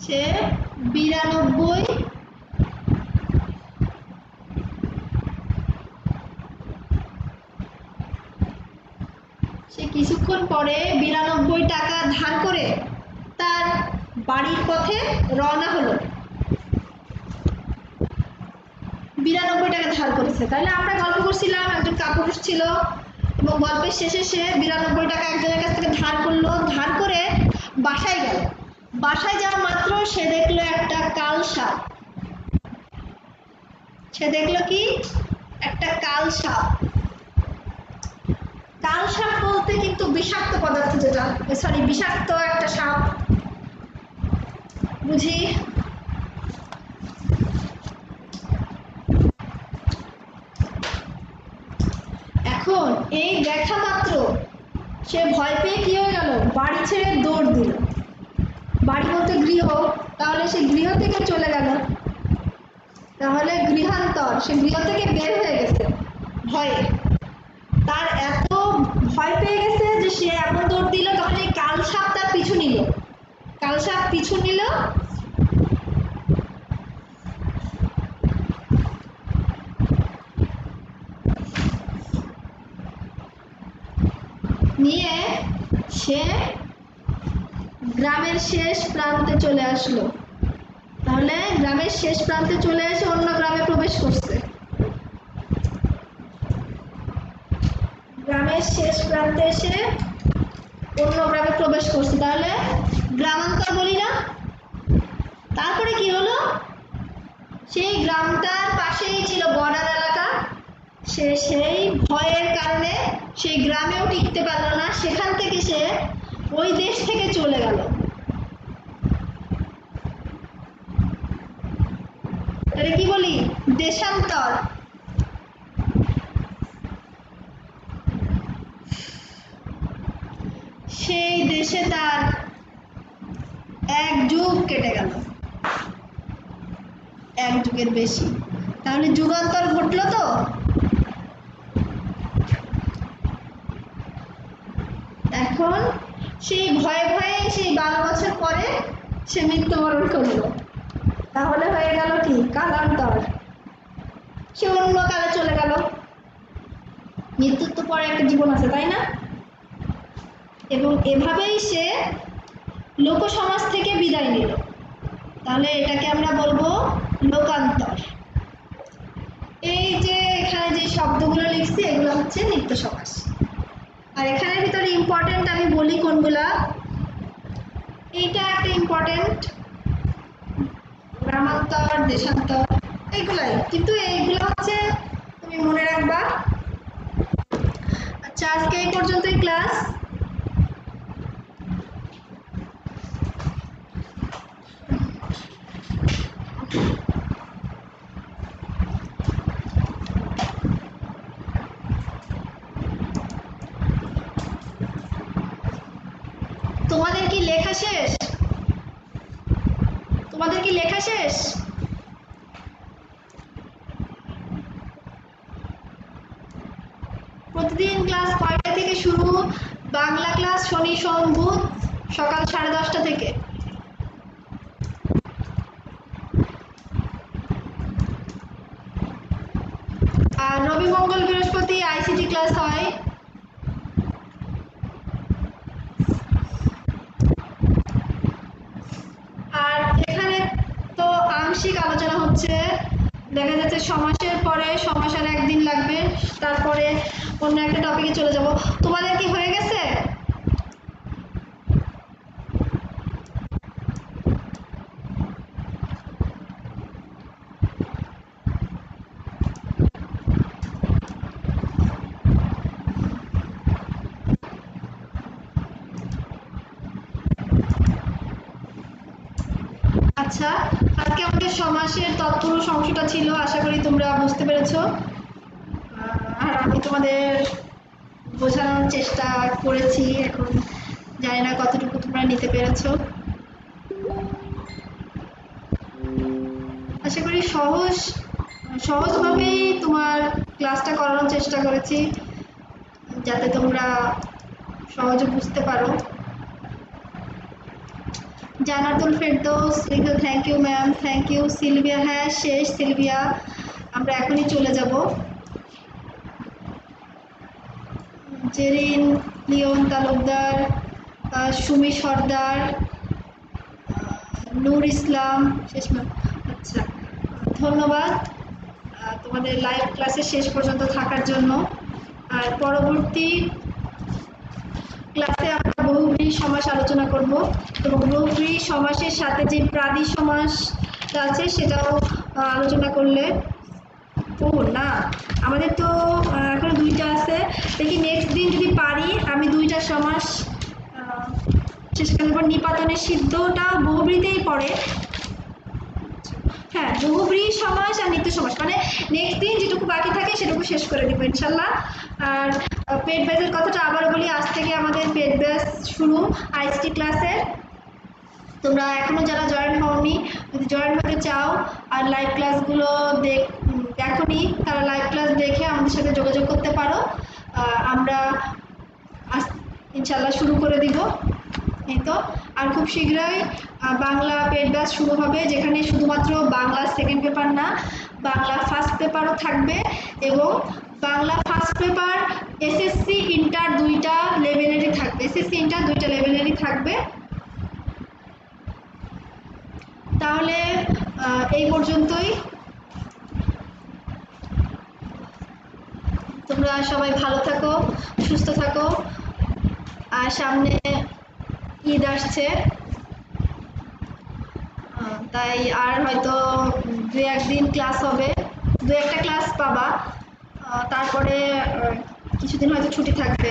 সে 92 কিছুক্ষণ পরে 92 টাকা ধার করে তার বাড়ির পথে রওনা হলো। 92 টাকা ধার করেছে। তাহলে আমরা গল্প করছিলাম একজন কাপুরুষ ছিল এবং গল্পের শেষে সে 92 টাকা একজনের কাছ থেকে ধার করলো। ধার করে বাসায় গেল। বাসায় যাওয়া মাত্র সে দেখলো একটা কাল সাপ। সে দেখলো কি? একটা কাল সাপ। কাল সাপ বলতে কিন্তু বিষাক্ত পদার্থ, যেটা সরি বিষাক্ত একটা সাপ বুঝি। এখন এই দেখা মাত্র সে ভয় পেয়ে কি হয়ে গেল? বাড়ি ছেড়ে দৌড় দিল। বাড়ি বলতে গৃহ, তাহলে সে গৃহ থেকে চলে গেল। তাহলে গৃহান্তর, সে গৃহ থেকে বের হয়ে গেছে ভয়ে। তার এত ভয় পেয়ে গেছে যে সে এমন দৌড় দিল, তখন এই কাল সাপ তার পিছু নিল। কাল সাপ পিছু নিল, নিয়ে সে গ্রামের শেষ প্রান্তে চলে আসলো। তাহলে গ্রামের শেষ প্রান্তে চলে এসে অন্য গ্রামে প্রবেশ করছে। গ্রামের শেষ প্রান্তে এসে অন্য গ্রামে প্রবেশ করছে, তাহলে গ্রামান্তর বলি না। তারপরে কি হলো? সেই গ্রামটার পাশেই ছিল বর্ডার এলাকা। সে সেই ভয়ের কারণে সেই গ্রামেও টিকতে পারলো না, সেখান থেকে সে ওই দেশ থেকে চলে গেল। এটা কি বলি? দেশান্তর। সেই দেশে তার 1 যুগ কেটে গেল, 1 যুগের বেশি। তাহলে যুগান্তর ঘটলো তো। এখন সেই ভয়ে ভয়ে সেই 12 বছর পরে সে মৃত্যুবরণ করলো। তাহলে হয়ে গেল কি? কালান্তর। সে অন্য কালে চলে গেল। মৃত্যুর তো পরে একটা জীবন আছে, তাই না? এবং এভাবেই সে লোক সমাজ থেকে বিদায় নিল। তাহলে এটাকে আমরা বলবো লোকান্তর। এই যে এখানে যে শব্দগুলো লিখছি এগুলো হচ্ছে নিত্য সমাস। আর এখানের ভিতরে ইম্পর্টেন্ট আমি বলি কোনগুলা। এইটা একটা ইম্পর্টেন্ট, গ্রামান্তর, দেশান্তর, এইগুলাই। কিন্তু এইগুলো হচ্ছে তুমি মনে রাখবা। আচ্ছা, আজকে এই পর্যন্তই ক্লাস। তোমাদের কি লেখা শেষ? তোমাদের কি লেখা শেষ? প্রতিদিন ক্লাস কয়টা থেকে শুরু? বাংলা ক্লাস শনি সোম বুধ সকাল 10:30 থেকে। আর রবি মঙ্গল বৃহস্পতি আইসিটি ক্লাস হয়। আর এখানে তো আংশিক আলোচনা হচ্ছে, দেখা যাচ্ছে সমাসের পরে সমাস আর একদিন লাগবে, তারপরে অন্য একটা টপিকে চলে যাব। তোমাদের কি হয়ে গেছে? আচ্ছা, আজকে আমাদের সমাসের তৎপুরুষ অংশটা ছিল, আশা করি তোমরা বুঝতে পেরেছো। আর আমি তোমাদের বোঝানোর চেষ্টা করেছি, এখন জানি না কতটুকু তোমরা নিতে পেরেছো। আশা করি সহজভাবেই তোমার ক্লাসটা করানোর চেষ্টা করেছি, যাতে তোমরা সহজে বুঝতে পারো। জানাতুল ফেরদৌস লিখো thank you ma'am, thank you. Sylvia, হ্যাঁ শেষ সিলভিয়া, আমরা এখনই চলে যাব। জেরিন, লিওন তালুকদার, সুমি সর্দার, নূর ইসলাম, শেষ ম্যাম। আচ্ছা, ধন্যবাদ তোমাদের লাইভ ক্লাসে শেষ পর্যন্ত থাকার জন্য। আর পরবর্তী ক্লাসে আমরা বহুব্রীহি সমাস আলোচনা করব, এবং বহুব্রীহি সমাসের সাথে যে প্রাদি সমাসটা আছে সেটাও আলোচনা করলে। ও না, আমাদের তো এখন 2টা আছে, দেখি নেক্সট দিন যদি পারি আমি 2টা সমাস চেষ্টা করব। নিপাতনের সিদ্ধটা বহুব্রীহিতেই পড়ে। হ্যাঁ, বহুব্রীহি সমাস আর নিত্য সমাস, মানে নেক্সট দিন যেটুকু বাকি থাকে সেটুকু শেষ করে দিব ইনশাল্লাহ। আর পেড ব্যাচের কথাটা আবার বলি, আজ থেকে আমাদের পেড ব্যাচ শুরু আইসিটি ক্লাসের। তোমরা এখনো যারা জয়েন হওনি, যদি জয়েন হতে চাও আর লাইভ ক্লাসগুলো দেখোনি, তারা লাইভ ক্লাস দেখে আমাদের সাথে যোগাযোগ করতে পারো। আমরা ইনশাল্লাহ শুরু করে দিব। এই তো, আর খুব শীঘ্রই বাংলা পেড ব্যাচ শুরু হবে, যেখানে শুধুমাত্র বাংলা সেকেন্ড পেপার না, বাংলা ফার্স্ট পেপারও থাকবে, এবং Bangla first paper SSC inter 2টা লেভেলেরই থাকবে। এসএসসি ইন্টার 2টা লেভেলেরই থাকবে। তাহলে এই পর্যন্তই। তোমরা সবাই ভালো থাকো, সুস্থ থাকো। আর সামনে ঈদ আসছে, তাই আর হয়তো 2-1 দিন ক্লাস হবে, 2-1টা ক্লাস পাবা, তারপরে কিছুদিন হয়তো ছুটি থাকবে।